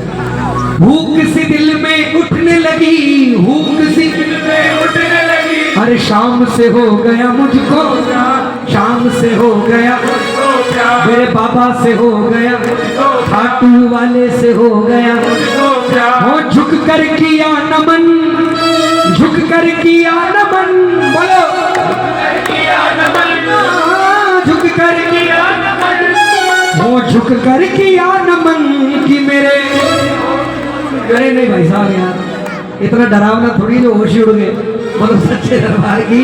भूख सी दिल में उठने लगी, भूख सी दिल में उठने लगी, अरे शाम से हो गया मुझको, शाम से हो गया मेरे बाबा से हो गया, खाटू वाले से हो गया, वो झुक कर किया नमन, झुक कर किया नमन, बोलो झुक कर किया नमन, वो झुक कर किया नमन कि मेरे, अरे नहीं भाई साहब यार इतना डरावना थोड़ी जो होश उड़ गए। बोलो सच्चे दरबार की।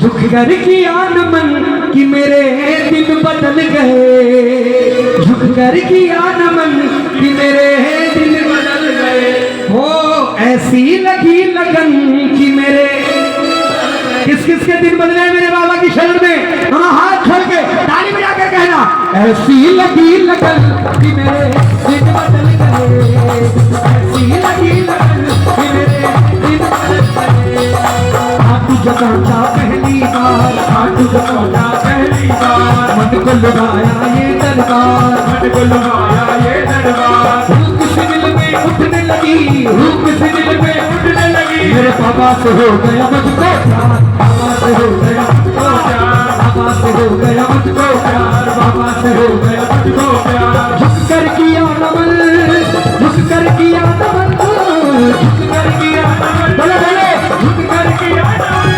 झुक कर किया नमन कि मेरे दिन बदल गए, झुक कर किया नमन कि मेरे दिन बदल गए, हो ऐसी लगी लगन कि मेरे, किस किस के दिन बदले मेरे बाबा की शरण में, दोनों हाथ छोड़ के ताली बजा के कहना ऐसी लगी लगन कि मेरे दिन बदल गए, ऐसी लगी लगन कि मेरे दिन बदल गए। खाटू जो पहुंचा पहली बार, खाटू जो पहुंचा पहली बार, मन को लुभाया ये दरबार, मन को लुभाया ये दरबार, भूख से दिल में उठने लगी, भूख से दिल में उठने लगी, मेरे बाबा से हो गया मुझको प्यार, बाबा से हो गया मुझको प्यार, बाबा से हो गया मुझको प्यार, बाबा से हो गया मुझको प्यार। झुक कर किया नमन, झुक कर किया नमन, झुक कर किया नमन, बोले बोले झुक कर किया नमन,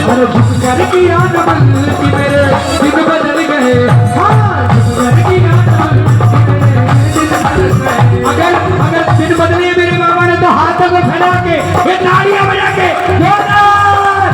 अरे झुक कर किया नमन कि मेरे दिन बदल गए, हाँ झुक कर किया नमन कि मेरे दिन बदल गए। अगर दिन बदले मेरे बाबा ने तो हाथों को फैला के ये तालियां बजा के जोरदार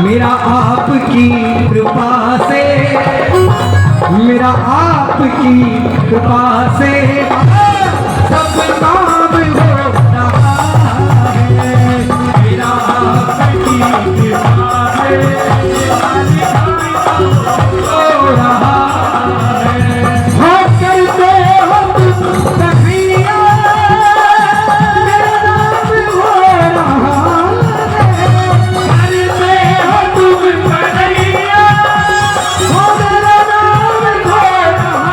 मेरा आपकी कृपा से, मेरा आपकी कृपा से सब काम हो रहा है। मेरा आपकी कृपा से हो रहा है। हो करते हो तुम तकरीया, मेरा नाम हो रहा है। करते हो तुम तकरीया, हो मेरा नाम हो रहा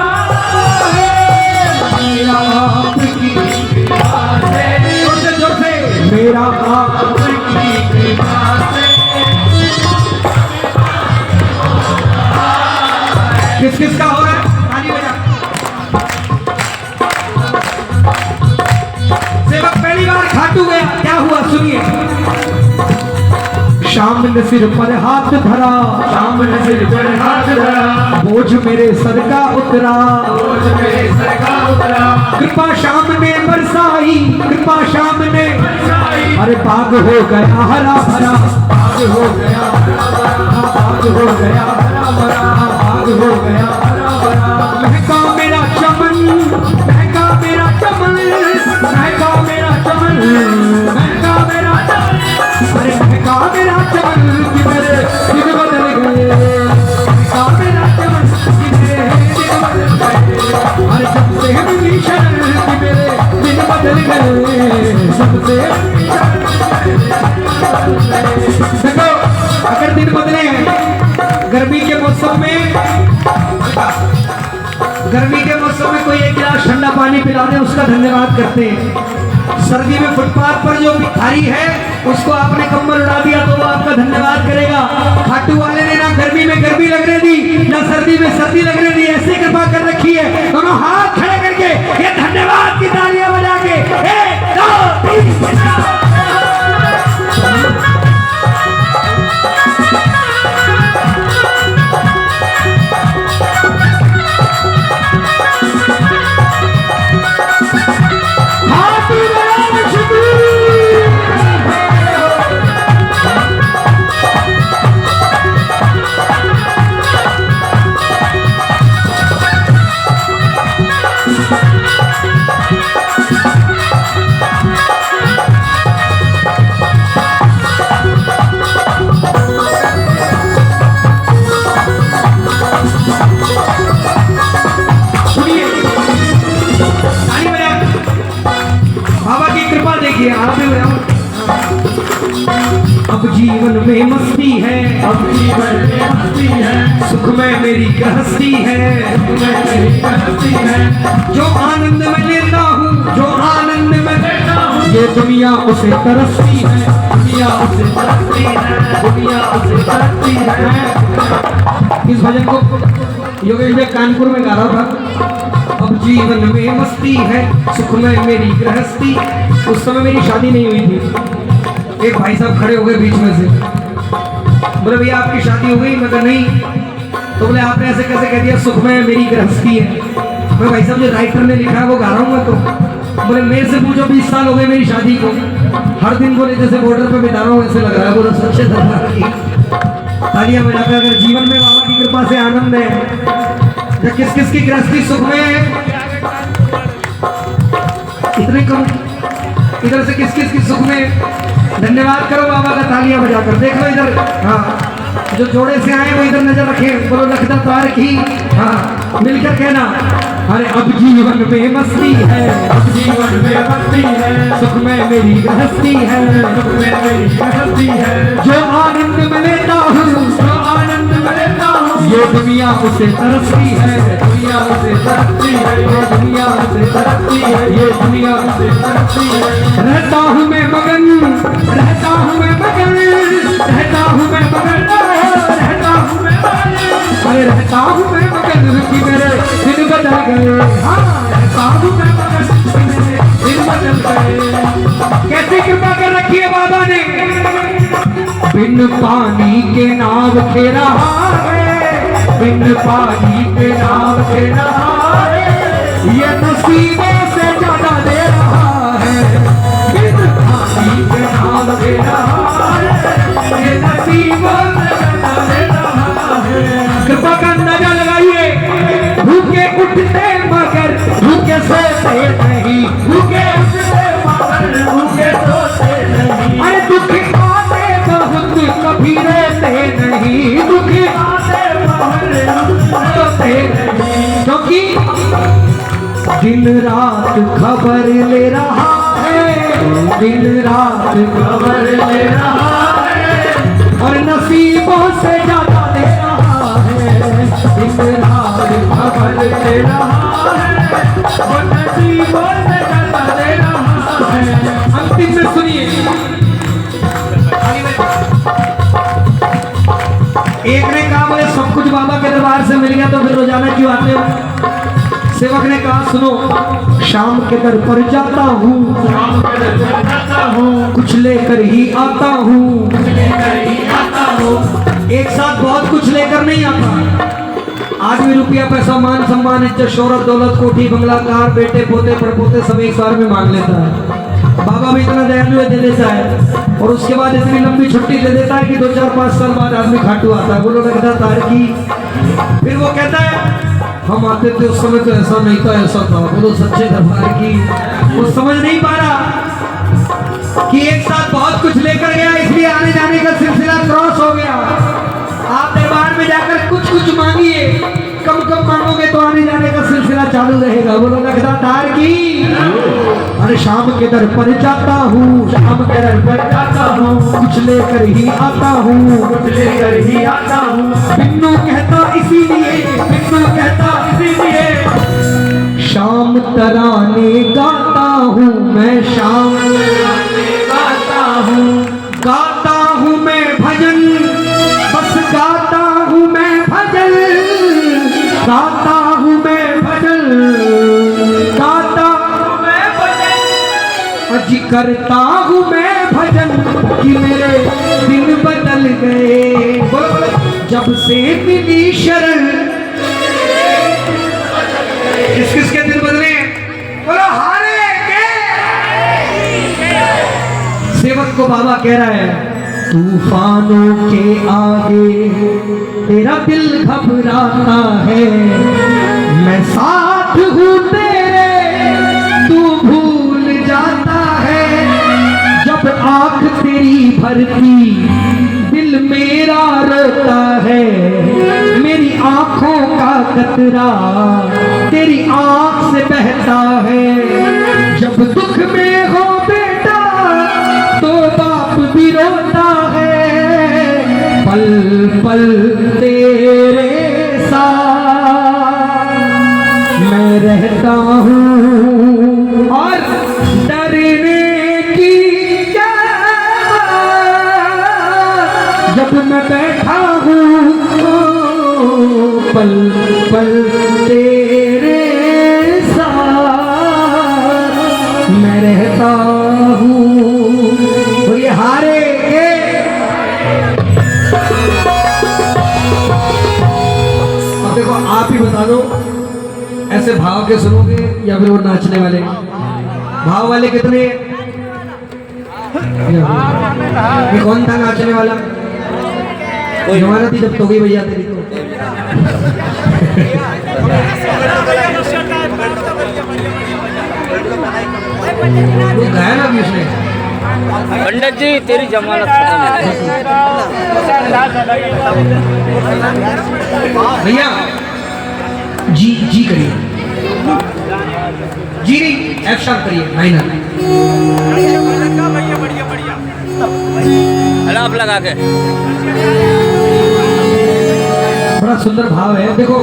है। मेरा आपकी कृपा से, जोर से मेरा आपकी कृपा से। किस किस का हो रहा है? ताली बजा। सेवक पहली बार खाटू गया, क्या हुआ सुनिए। शाम ने सिर पर हाथ धरा, शाम ने सिर पर हाथ धरा, बोझ मेरे सर का उतरा, बोझ मेरे सर का उतरा। कृपा शाम ने बरसाई, कृपा शाम ने बरसाई। अरे बाग हो गया हरा भरा, बाग हो गया हरा भरा, बाग हो गया हरा भरा, बाग हो गया हरा भरा। महका मेरा चमन, महका मेरा चमन, महका मेरा चमन, महका मेरा चमन। अरे महका मेरा चमन कि मेरे दिन बदल गए, महका मेरा चमन कि मेरे दिन बदल गए। अरे सबसे मिली शरण कि मेरे दिन बदल गए, सबसे मिली शरण। देखो अगर दिन बदले हैं गर्मी के मौसम में, गर्मी के मौसम में कोई एक गिलास ठंडा पानी पिला दे उसका धन्यवाद करते हैं। सर्दी में फुटपाथ पर जो भिखारी है उसको आपने कंबल उड़ा दिया तो वो आपका धन्यवाद करेगा। खाटू वाले ने ना गर्मी में गर्मी लगने दी, ना सर्दी में सर्दी लगने दी, ऐसी कृपा कर रखी है। दोनों हाथ खड़े करके ये धन्यवाद की तालियां बजा के 1 2 3 अब जीवन में मस्ती है, अब जीवन में मस्ती है, सुख में मेरी गृहस्थी है, सुख में मेरी गृहस्थी है। जो आनंद में लेता हूँ, जो आनंद में लेता हूँ, ये दुनिया उसे तरसती है, दुनिया उसे तरसती है, दुनिया उसे तरसती है। इस भजन को योगेश भाई कानपुर में गा रहा था। अब जीवन में मस्ती है, सुख में मेरी गृहस्थी। उस समय मेरी शादी नहीं हुई थी। एक भाई साहब खड़े हो गए बीच में से, बोले भैया आपकी शादी हो गई? मैं कहा नहीं। तो बोले आपने ऐसे कैसे कह दिया, सुख में मेरी गृहस्थी है। मैं भाई साहब जो राइटर ने लिखा है वो गा रहा हूँ मैं तो। बोले मेरे से पूछो 20 साल हो गए मेरी शादी को, हर दिन बोले जैसे बॉर्डर पे बिता रहा हूँ ऐसे लग रहा है। बोले सच्चे दरबार की तालियां बजाकर अगर जीवन में बाबा की कृपा से आनंद है, या किस किस की गृहस्थी सुख में है, इतने कम इधर से किस किस की सुख में। धन्यवाद करो बाबा का तालियां बजाकर। देख लो इधर, हाँ जो जोड़े से आए वो इधर नजर रखें, बोलो लखदा तार की, हाँ मिलकर कहना। अरे अब जीवन में मस्ती है, अब जीवन में मस्ती है, सुख में मेरी गृहस्थी है, सुख में मेरी गृहस्थी है। जो आनंद में लेता हूँ, जो आनंद में लेता हूँ, ये दुनिया उसे तरसती है, दुनिया उसे तरसती है, ये दुनिया उसे तरसती है, ये दुनिया उसे तरसती है। रहता हूँ मैं मगन, रहता हूँ मैं मगन, रहता हूँ मैं मगन, रहता हूँ मैं मगन। अरे रहता हूँ मैं मगन कि मेरे दिन बदल गए। हाँ रहता हूँ मैं मगन कि मेरे दिन बदल गए। कैसी कृपा कर रखी है बाबा ने। बिन पानी के नाव खे रहा है, बिन पानी के नाव खे रहा है, ये नसीबों से ज्यादा दे रहा है। बिन पानी के नाव खे रहा है, ये नसीबों से की दिन रात खबर ले रहा है, दिन रात खबर ले रहा है, और नसीबों से ज्यादा दे रहा है, दिन रात खबर ले रहा है, और नसीबों से ज्यादा दे रहा है। अंतिम में सुनिए, एक ने कहा बोले सब कुछ बाबा के दरबार से मिल गया तो फिर रोजाना क्यों आते हो? सेवक ने कहा सुनो, शाम के दर पर जाता हूँ, कुछ लेकर ही आता हूँ, एक साथ बहुत कुछ लेकर नहीं आता। आदमी रुपया पैसा मान सम्मान इज्जत शोहरत दौलत कोठी बंगला कार बेटे पोते पड़पोते सब एक बार में मांग लेता है। बाबा भी इतना दयालु दे देता है, और उसके बाद इतनी लंबी छुट्टी दे देता है कि 2-4-5 साल बाद आदमी खाटू आता है। बोलो लगता तार की, फिर वो कहता है हम आते थे उस समय तो ऐसा नहीं था, ऐसा था। बोलो सच्चे दरबार की। वो समझ नहीं पा रहा कि एक साथ बहुत कुछ लेकर गया, इसलिए आने जाने का सिलसिला क्रॉस हो गया। आप दरबार में जाकर कुछ कुछ मांगिए, कम कम मांगोगे तो आने जाने का सिलसिला चालू रहेगा। बोलो लगता तार की। अरे शाम के दर पर जाता हूँ, शाम के दर पर जाता हूँ, कुछ लेकर ही आता हूँ, कुछ लेकर ही आता हूँ। बिन्नू कहता इसीलिए, बिन्नू कहता इसीलिए, शाम तराने गाता हूँ मैं, शाम तराने गाता हूँ, गाता हूँ मैं भजन, बस गाता हूँ मैं भजन, गाता हूँ मैं भजन, गाता हूँ मैं भजन, अजी करता हूँ मैं भजन कि मेरे दिन बदल गए। जब से मिली शरण, किस किस के दिन बदले? बोलो हारे के। सेवक को बाबा कह रहा है तूफानों के आगे तेरा दिल घबराता है, मैं साथ हूँ तेरे तू भूल जाता है। जब आंख तेरी भरती दिल मेरा रोता है, मेरी आंखों का कतरा तेरी आंख से बहता है। जब दुख में हो बेटा तो बाप भी रोता है, पल पल तेरे साथ मैं रहता हूँ, और डरने की क्या बात, जब मैं बैठा हूँ पल पल तेरे साथ मैं रहता हूँ। और ये हारे के अब देखो आप ही बता दो, ऐसे भाव के सुनोगे या फिर वो नाचने वाले? भाव वाले कितने? ये कौन था नाचने वाला? कोई हमारा थी जब तो गई भैया तेरी तो। वो गाया ना अभी उसने। पंडित जी तेरी जमानत खत्म है। भैया जी जी करिए, जी नहीं एफ शार्प करिए, माइनर। अलाप लगा के बड़ा सुंदर भाव है। देखो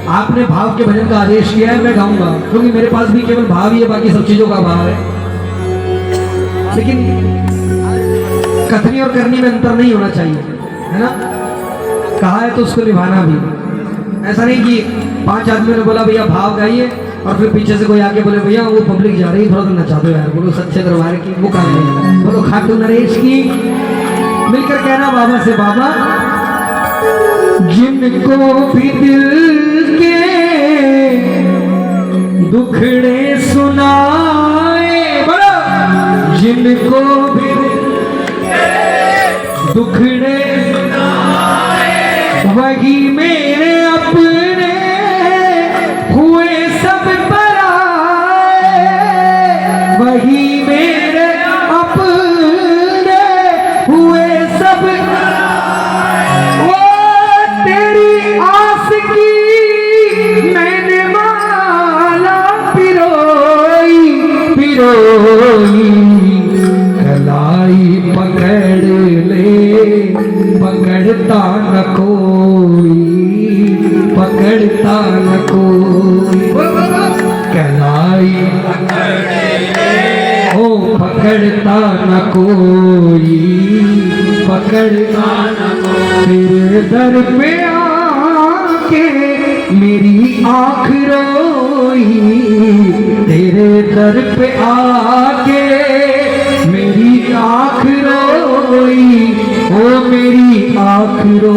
आपने भाव के भजन का आदेश किया है, मैं गाऊंगा क्योंकि मेरे पास भी केवल भाव ही है, बाकी सब चीजों का भाव है। लेकिन कथनी और करनी में अंतर नहीं होना चाहिए, है ना? कहा है तो उसको निभाना भी। ऐसा नहीं कि 5 आदमियों ने बोला भैया भाव गाइए और फिर पीछे से कोई आके बोले भैया वो पब्लिक जा रही है थोड़ा सा नचा दो यार। बोलो सच्चे दरबार की, वो काम नहीं। बोलो खाटू नरेश की। मिलकर कहना बाबा से, बाबा जिनको भी दिल के दुखड़े सुनाए, बोलो जिनको भी दुखड़े वही मेरे अपने हुए सब पराए, वही मेरे अपने हुए सब। वो तेरी आस की मैं कोई, पकड़ता न कोई। तेरे दर पे आके मेरी आँख रोई, तेरे दर पे आके मेरी आँख रोई, ओ मेरी आँख रो।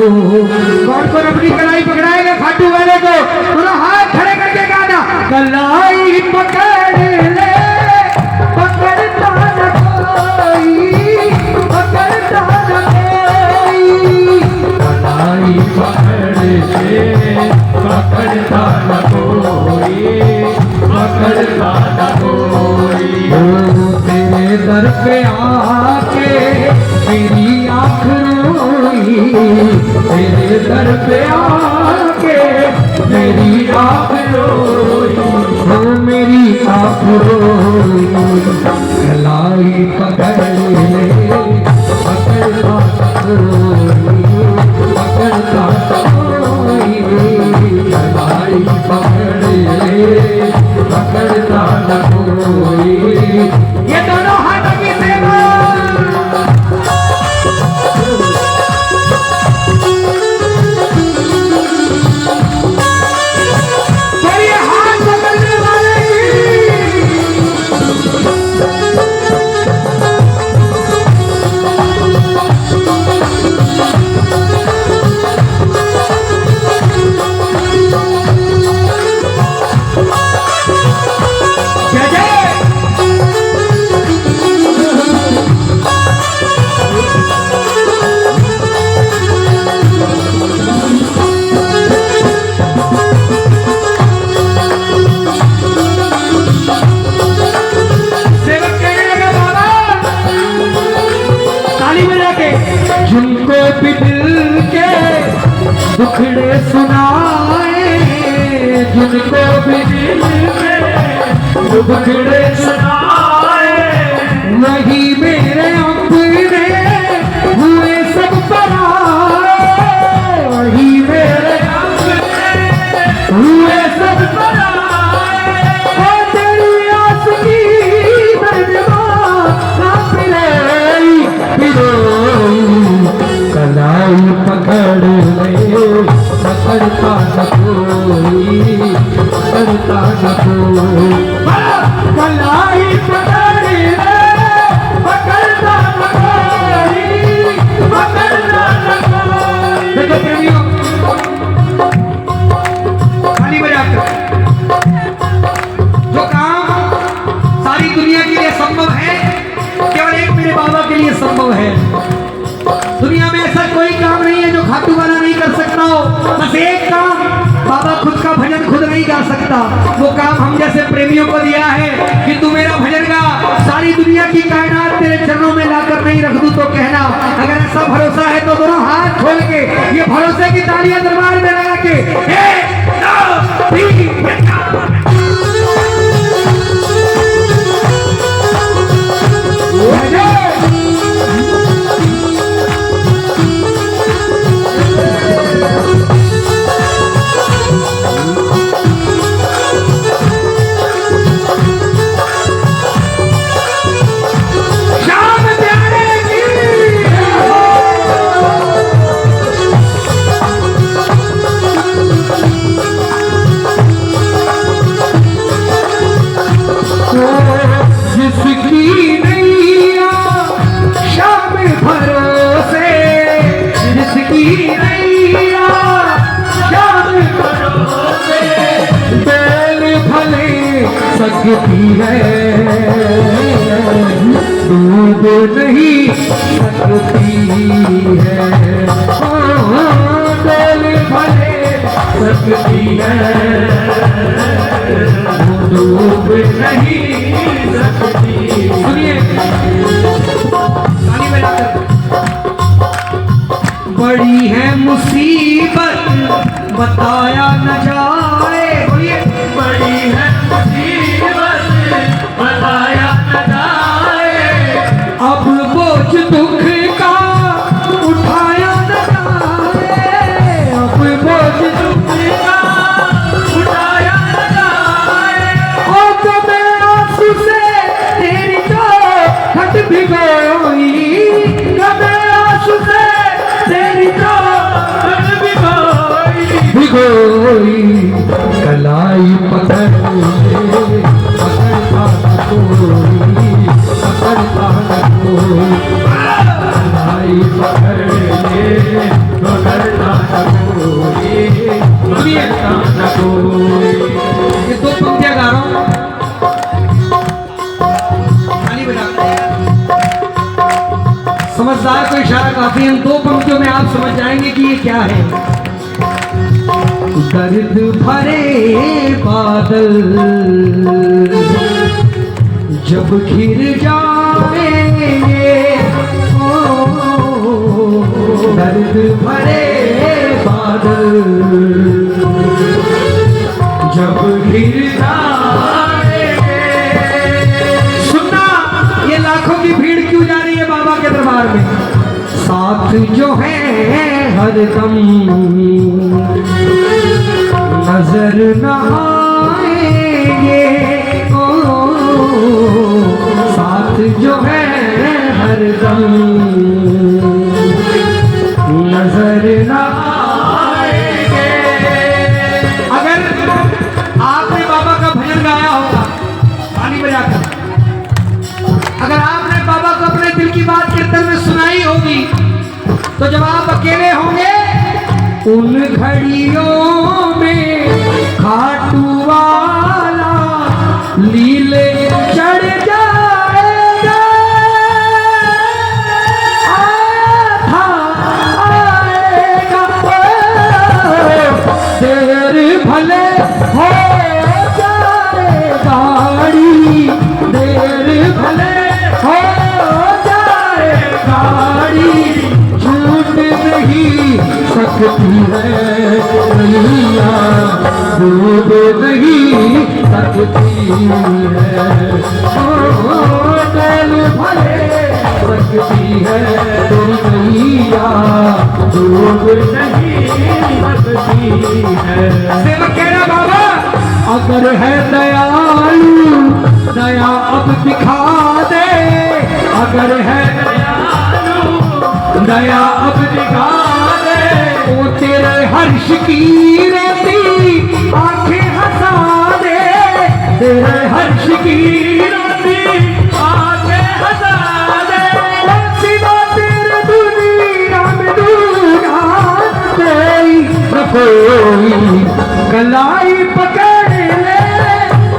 कौन कौन अपनी कलाई पकड़ाएगा खाटू वाले को? थोड़ा हाथ खड़े करके गाना, कलाई पकड़ ले, पकड़ता न कोई, पकड़ता न कोई। कलाई पकड़ ले, पकड़ता न कोई, पकड़ता न कोई। ओ तेरे दर पे आके मेरी आँख रोई, तेरे दर पे आके मेरी आँख रोई, ओ मेरी आँख रोई। कलाई पकड़ ले, पकड़ता कोई, पकड़ता कोई। कलाई पकड़ ले, पकड़ता न कोई। ये दोनों हाथों की सेवा। बोलिए हाथ पकड़ने वाले जय जय। सेवक कहने लगा बाबा, ताली बजा के, जिनको भी दिल के दुखड़े सुनाए, जिनको भी दिल के दुखड़े सुनाए, वही मेरे अपने हुए सब पराए, वही मेरे अपने हुए सब पराए। ओ तेरी आस की कलाई पकड़ ले, पकड़ता न कोई, पकड़ता न कोई। कलाई पकड़ ले, पकड़ता न कोई, पकड़ता न कोई। देखो प्रेमियों, ताली बजाकर जो काम सारी दुनिया के लिए संभव है, केवल एक मेरे बाबा के लिए संभव है। दुनिया में ऐसा कोई काम नहीं है जो खाटू वाला नहीं कर सकता हो। बस एक काम, बाबा खुद का भजन खुद नहीं गा सकता, वो काम हम जैसे प्रेमियों को दिया है कि तू मेरा भजन गा, सारी दुनिया की कायनात तेरे चरणों में लाकर नहीं रख दूं तो कहना। अगर ऐसा भरोसा है तो दोनों हाथ खोल के ये भरोसे की तालियां दरबार में लगा के, 1 2 3 जिसकी नैया शाम भरोसे, जिसकी नैया शाम भरोसे, बैल भले सकती है, डूब नहीं सकती है। बैल भले सकती है, डूब नहीं सकती। सुनिए ताली बजाकर, बड़ी है मुसीबत बताया न जाए। बोलिए, बड़ी है मुसीबत बताया न जाए, अब बोझ दुख का उठाया न जाए, अब बोझ दुख का उठाया न जाए। ओ तो मैं आंसू से तेरी तो खट भिगा कोई कलाई पकड़ ले, पकड़ता न कोई, पकड़ता न कोई, कलाई पकड़ ले, पकड़ता न कोई, पकड़ता न कोई। ये दो पंक्तियां गा रहा हूं, ताली बजा। समझदार को इशारा काफी है, इन दो पंक्तियों में आप समझ जाएंगे कि ये क्या है। दर्द भरे बादल जब घिर जाएंगे, ओ दर्द भरे बादल जब घिर जाएंगे। सुनना, ये लाखों की भीड़ क्यों जा रही है बाबा के दरबार में? साथ जो है हरदम नजर न आएंगे, ओ साथ जो है हरदम नजर न आएंगे। अगर आपने बाबा का भजन गाया होगा ताली बजाकर, अगर आपने बाबा को अपने दिल की बात कीर्तन में सुनाई होगी, तो जब आप अकेले होंगे उन घड़ियों में खाटू वाला लीले चढ़ जाएगा। आएगा देर भले हो जाए गाड़ी, देर भले हो जाए गाड़ी, छूट नहीं सकती है नैया, डूब नहीं सकती है, ओ दिल भले सकती है नैया, डूब नहीं सकती है। सेवक कह रहा बाबा, अगर है दयालु दया अब दिखा दे, अगर है दया अब दिखा दे, वो तेरे हर्ष की रहती आंखें हंसा दे, तेरे हर्ष की रहती आंखें हंसा दे, सिवा तेरे दुनिया में दूंगा तेरी न कोई कलाई पकड़ ले,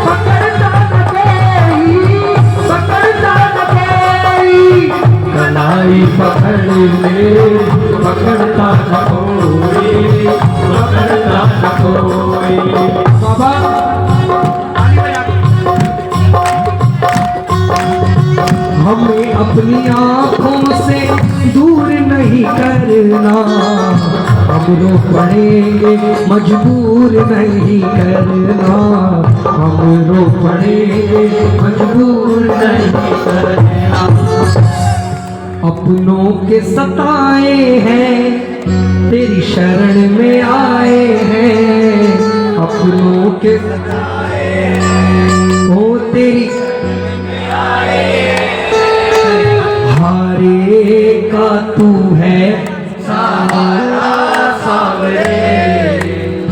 पकड़ता न कोई, पकड़ता न कोई, कलाई पकड़ ले, पकड़ता न कोई, पकड़ता न कोई। बाबा हमें अपनी आंखों से दूर नहीं करना, हम रो पड़ेंगे मजबूर नहीं करना, हम रो पड़ेंगे मजबूर नहीं करना। अपनों के सताए हैं तेरी शरण में आए हैं, अपनों के सताए हैं ओ तेरी हारे का तू है सहारा सावरे,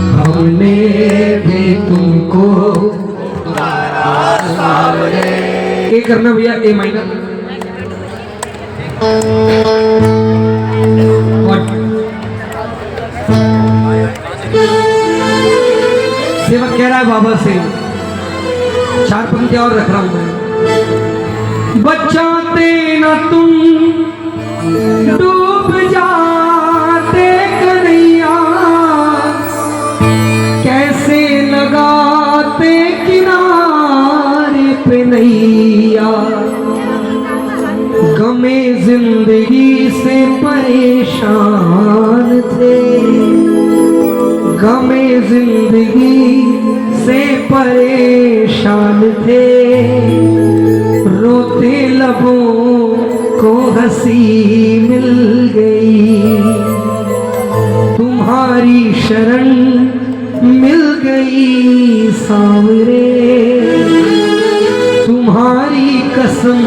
हमने भी तुमको सावरे। ये करना भैया, ए माइनर और सेवक कह रहा है बाबा से, चार पंक्तियां और रख रहा हूं मैं। बचाते न तुम डूब जाते कन्हैया, कैसे लगाते किनारे पे नैया, गमे जिंदगी से परेशान थे, गमे जिंदगी से परेशान थे, रोते लबों को हंसी मिल गई, तुम्हारी शरण मिल गई सांवरे, तुम्हारी कसम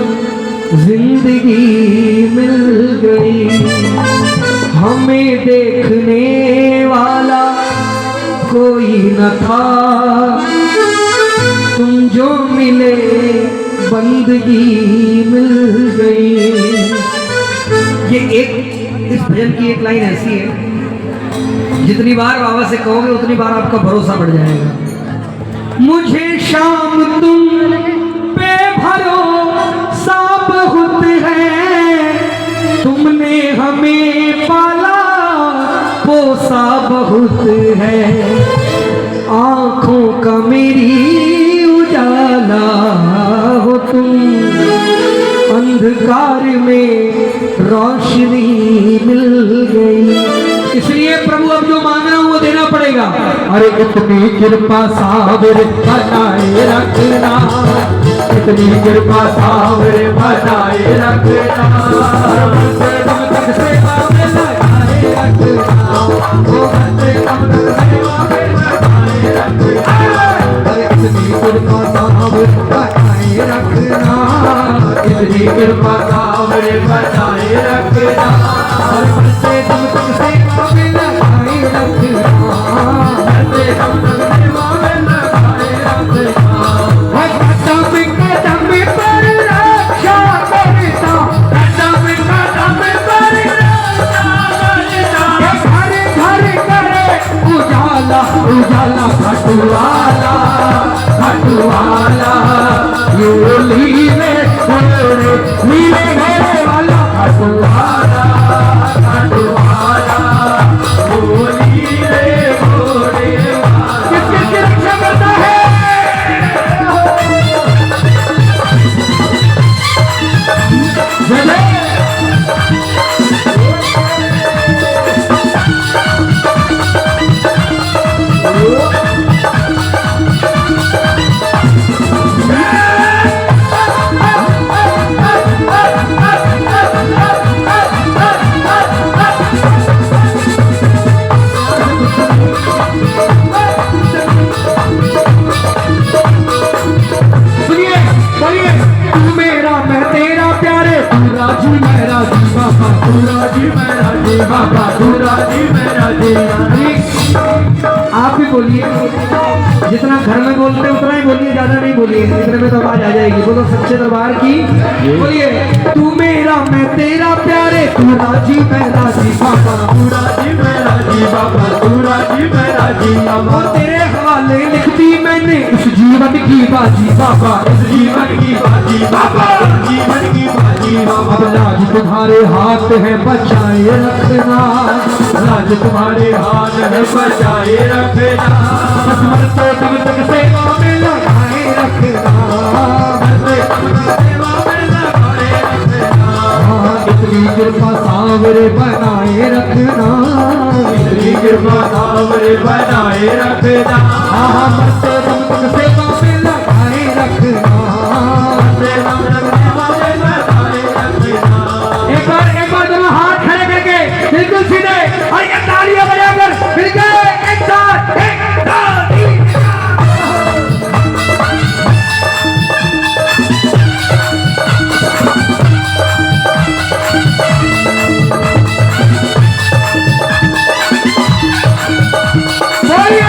जिंदगी मिल गई। हमें देखने वाला कोई न था, तुम जो मिले बंदगी मिल गई। ये एक, इस भजन की एक लाइन ऐसी है, जितनी बार बाबा से कहोगे उतनी बार आपका भरोसा बढ़ जाएगा। मुझे शाम तुम पे भरोसा बहुत है, तुमने हमें पाला पोसा बहुत है, आंखों का मेरी उजाला हो तुम, अंधकार में रोशनी मिल गई। इसलिए प्रभु अब जो मांगना वो देना पड़ेगा। अरे इतनी कृपा सावर बनाए रखना, इतनी कृपा सावर बनाए रखना, दम तक सेवा में लगाए रखना, वो बंदे दम तक सेवा में लगाए रखना। अरे इतनी कृपा सावर बनाए रखना, इतनी कृपा सावर बनाए रखना, हर बंदे दम तक सेवा में लगाए रखना, बंदे दम तक सेवा में लगाए रखना। कदम पर रक्षा करता, कदम पर रक्षा करता, घर घर करे उजाला उजाला, खटुआला खटुआला, योली में नीले घरे वाला, खटुआला खटुआला, योली में घोड़े वाला। किसकी रक्षा करता है? आप भी बोलिए, जितना घर में बोलते हैं उतना ही बोलिए, ज्यादा नहीं बोलिए, इतने में तो आवाज आ जाएगी। बोलो सच्चे दरबार की बोलिए। तू मेरा मैं तेरा प्यारे, तू राजी मैं राजी बाबा, तू राजी मैं राजी बाबा, तू राजी मैं राजी बाबा, तेरे हवाले लिख दी मैंने इस जीवन की बाजी बाबा, इस जीवन की बाजी बाबा, जीवन की बाजी बाबा। अब लाज तुम्हारे हाथ है बचाए रखना, लाज तुम्हारे हाथ है बचाए रखना, मरते दम तक सेवा में लगाए रखना, मरते दम तक सेवा में लगाए रखना। इतनी कृपा सावरे बनाए रखना, इतनी कृपा सावरे बनाए रखना, मरते दम तक सेवा में लगाए रखना, मरते दम तक सेवा में लगाए रखना। एक बार दोनों हाथ खड़े करके बिल्कुल सीधे और ये तालियां बजाकर फिर गए एक साथ, एक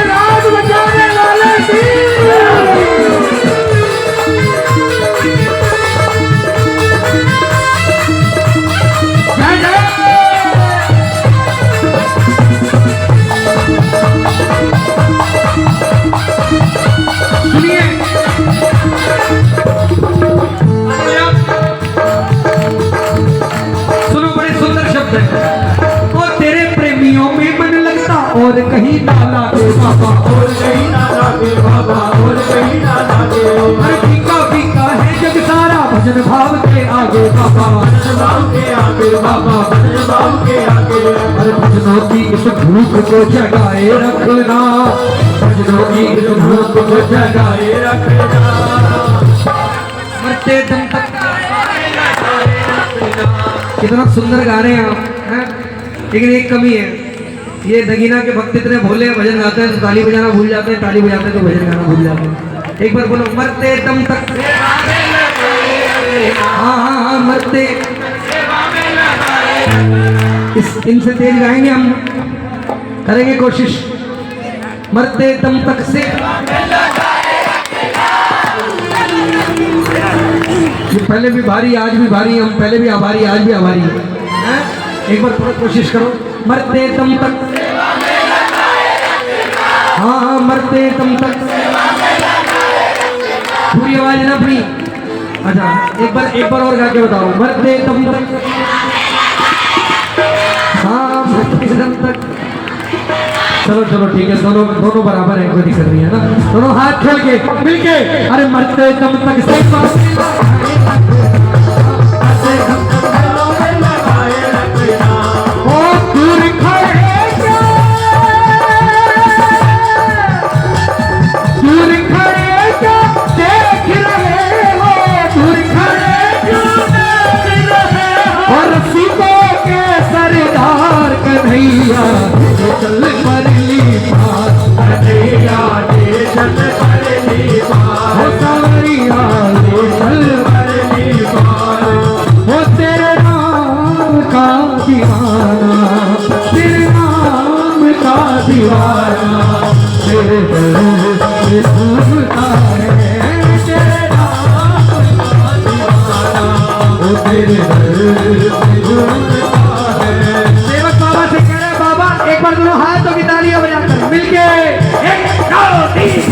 राज बचाने वाले की और कहीं ना लागे बाबा, और कहीं ना लागे बाबा, और कहीं ना लागे। अरे फीका फीका है जग सारा भजन भाव के आगे बाबा, भजन भाव के आगे बाबा, भजन भाव के आगे। अरे भजनों की इस भूख को जगाए रखना, भजनों की इस भूख को जगाए रखना, मरते दम तक। कितना सुंदर गा रहे हैं आप, लेकिन एक कमी है, ये दगीना के भक्त इतने भोले भजन गाते हैं तो ताली बजाना भूल जाते हैं, ताली बजाते हैं तो भजन गाना भूल जाते हैं। एक बार बोलो, मरते दम तक। हाँ मरते। इनसे तेज गाएंगे हम, करेंगे कोशिश। मरते दम तक से ये पहले भी भारी आज भी भारी, हम पहले भी आभारी आज भी आभारी हैं? एक बार थोड़ा कोशिश करो। मरते दम तक, हाँ हाँ मरते दम तक, पूरी आवाज ना अपनी। अच्छा एक बार और गा के बताओ। मरते दम तक, हाँ मरते दम तक। चलो चलो ठीक है, दोनों बराबर है, कोई दिक्कत नहीं है ना। दोनों हाथ खोल के मिलके, अरे मरते दम तक से चल परली बात कन्हैया दे चल परली बात, हो सावरिया दे चल परली बात, हो तेरे नाम का दीवाना, तेरे नाम का दीवाना, तेरे दर झूमता है, तेरे नाम का दीवाना, हो तेरे दर झूमता है। सेवक बाबा से कह रहे बाबा एक बार दोनों हाथों की तालियां बजाकर मिलके 1 2 3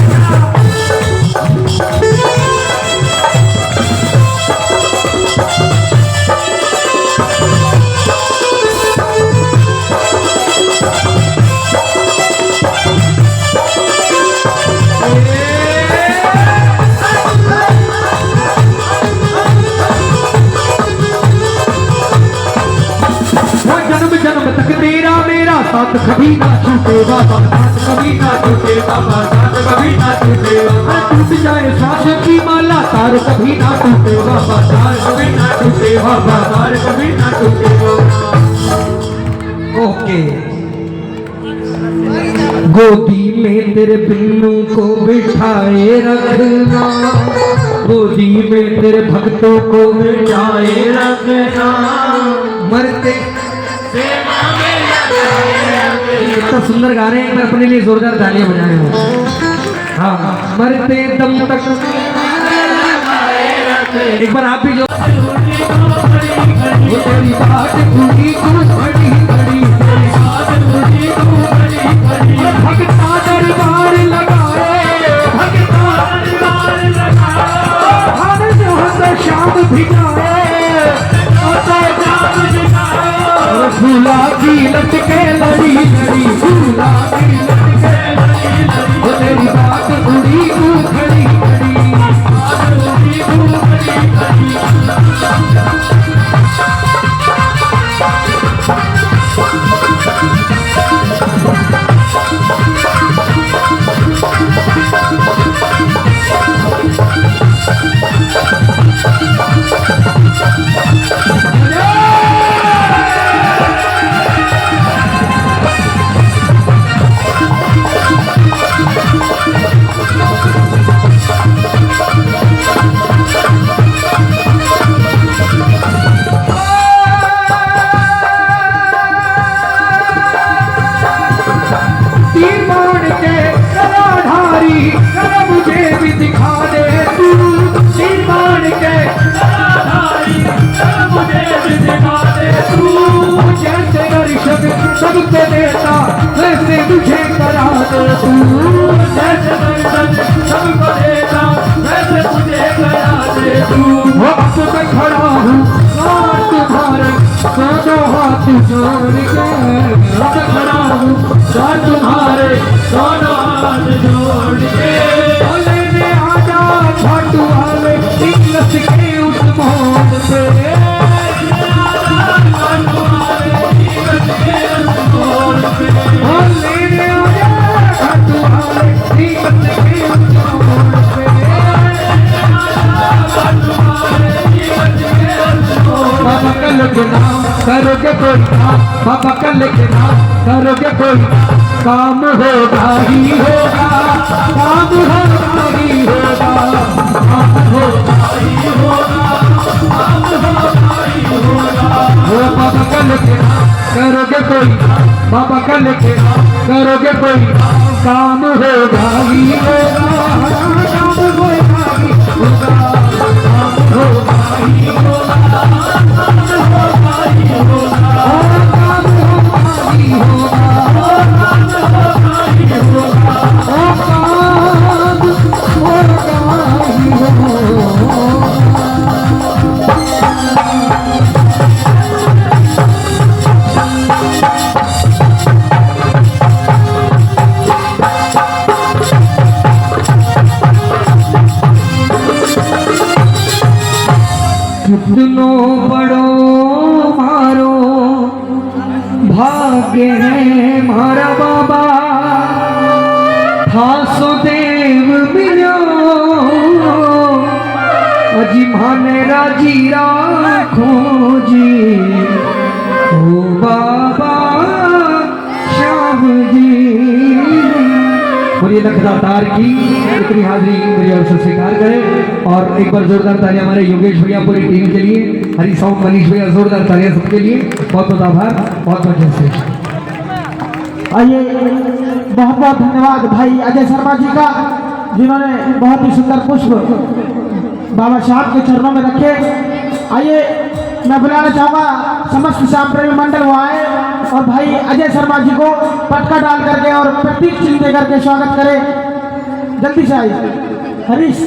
जन्म तक तेरा मेरा साथ कभी ना छूटे बाबा, साथ कभी ना छूटे बाबा, साथ कभी ना छूटे बाबा। टूट जाए श्वास की माला तार कभी ना टूटे बाबा, तार कभी ना टूटे बाबा, तार कभी ना टूटे बाबा। ओके। गोदी में तेरे बिन्नू को बिठाए रखना, गोदी में तेरे भक्तों को बिठाए रखना, मरते इतना सुंदर गा रहे हैं, मैं अपने लिए जोरदार तालियां बजाए हो। हाँ मरते दम तक, एक बार आप भी जो तेरी बात टूटी तू बड़ी बड़ी, भगता दरबार लगाए, भगता दरबार लगाए, हर जहाँ शाम भिजाए, फूला की लटके लड़ी लड़ी, फूला की लटके लड़ी लड़ी, वो तेरी बात उड़ी तू खड़ी खड़ी, बात उड़ी तू खड़ी खड़ी। सबको देता वैसे तुझे करा दे तू, जैसे सबको देता वैसे तुझे करा दे तू। वक्त पे खड़ा हूँ और तुम्हारे दोनों हाथ जोड़ के, वक्त खड़ा हूँ और तुम्हारे दोनों हाथ जोड़ के, लेने आजा छाटू वाले इंग्लिश के उस मोड़ पे, बाबा का लिखना करोगे कोई काम, बाबा का लिखना करोगे कोई काम, होगा ही होगा, काम होगा ही होगा, काम होगा ही होगा, काम होगा ही होगा। वो बाबा का लिखना करोगे कोई बाबा का लेके करोगे कोई काम होगा ही होगा, काम होगा ही होगा, काम होगा ही होगा, काम होगा ही होगा, काम होगा ही होगा, काम होगा ही होगा, काम होगा ही होगा। कितनो बड़ो मारो भाग्य है मारा बाबा, थासो देव मिलो अजी माने राजी राखो जी, ओ बाबा श्याम जी। और ये लखदातार की इतनी हाजिरी मेरी ओर से स्वीकार करें, और एक बार जोरदार तालियां हमारे योगेश भैया पूरी टीम के लिए, हरी साउंड मनीष भैया, जोरदार तालियां सबके लिए। बहुत बहुत आभार, बहुत बहुत जैसे। आइए, बहुत बहुत धन्यवाद भाई अजय शर्मा जी का, जिन्होंने बहुत ही सुंदर पुष्प बाबा साहब के चरणों में रखे। आइए, मैं बुलाना चाहूँगा समस्त श्याम प्रेमी मंडल वो आए और भाई अजय शर्मा जी को पटका डाल करके और प्रतीक चिन्ह दे करके स्वागत करें। जल्दी से आइए हरीश।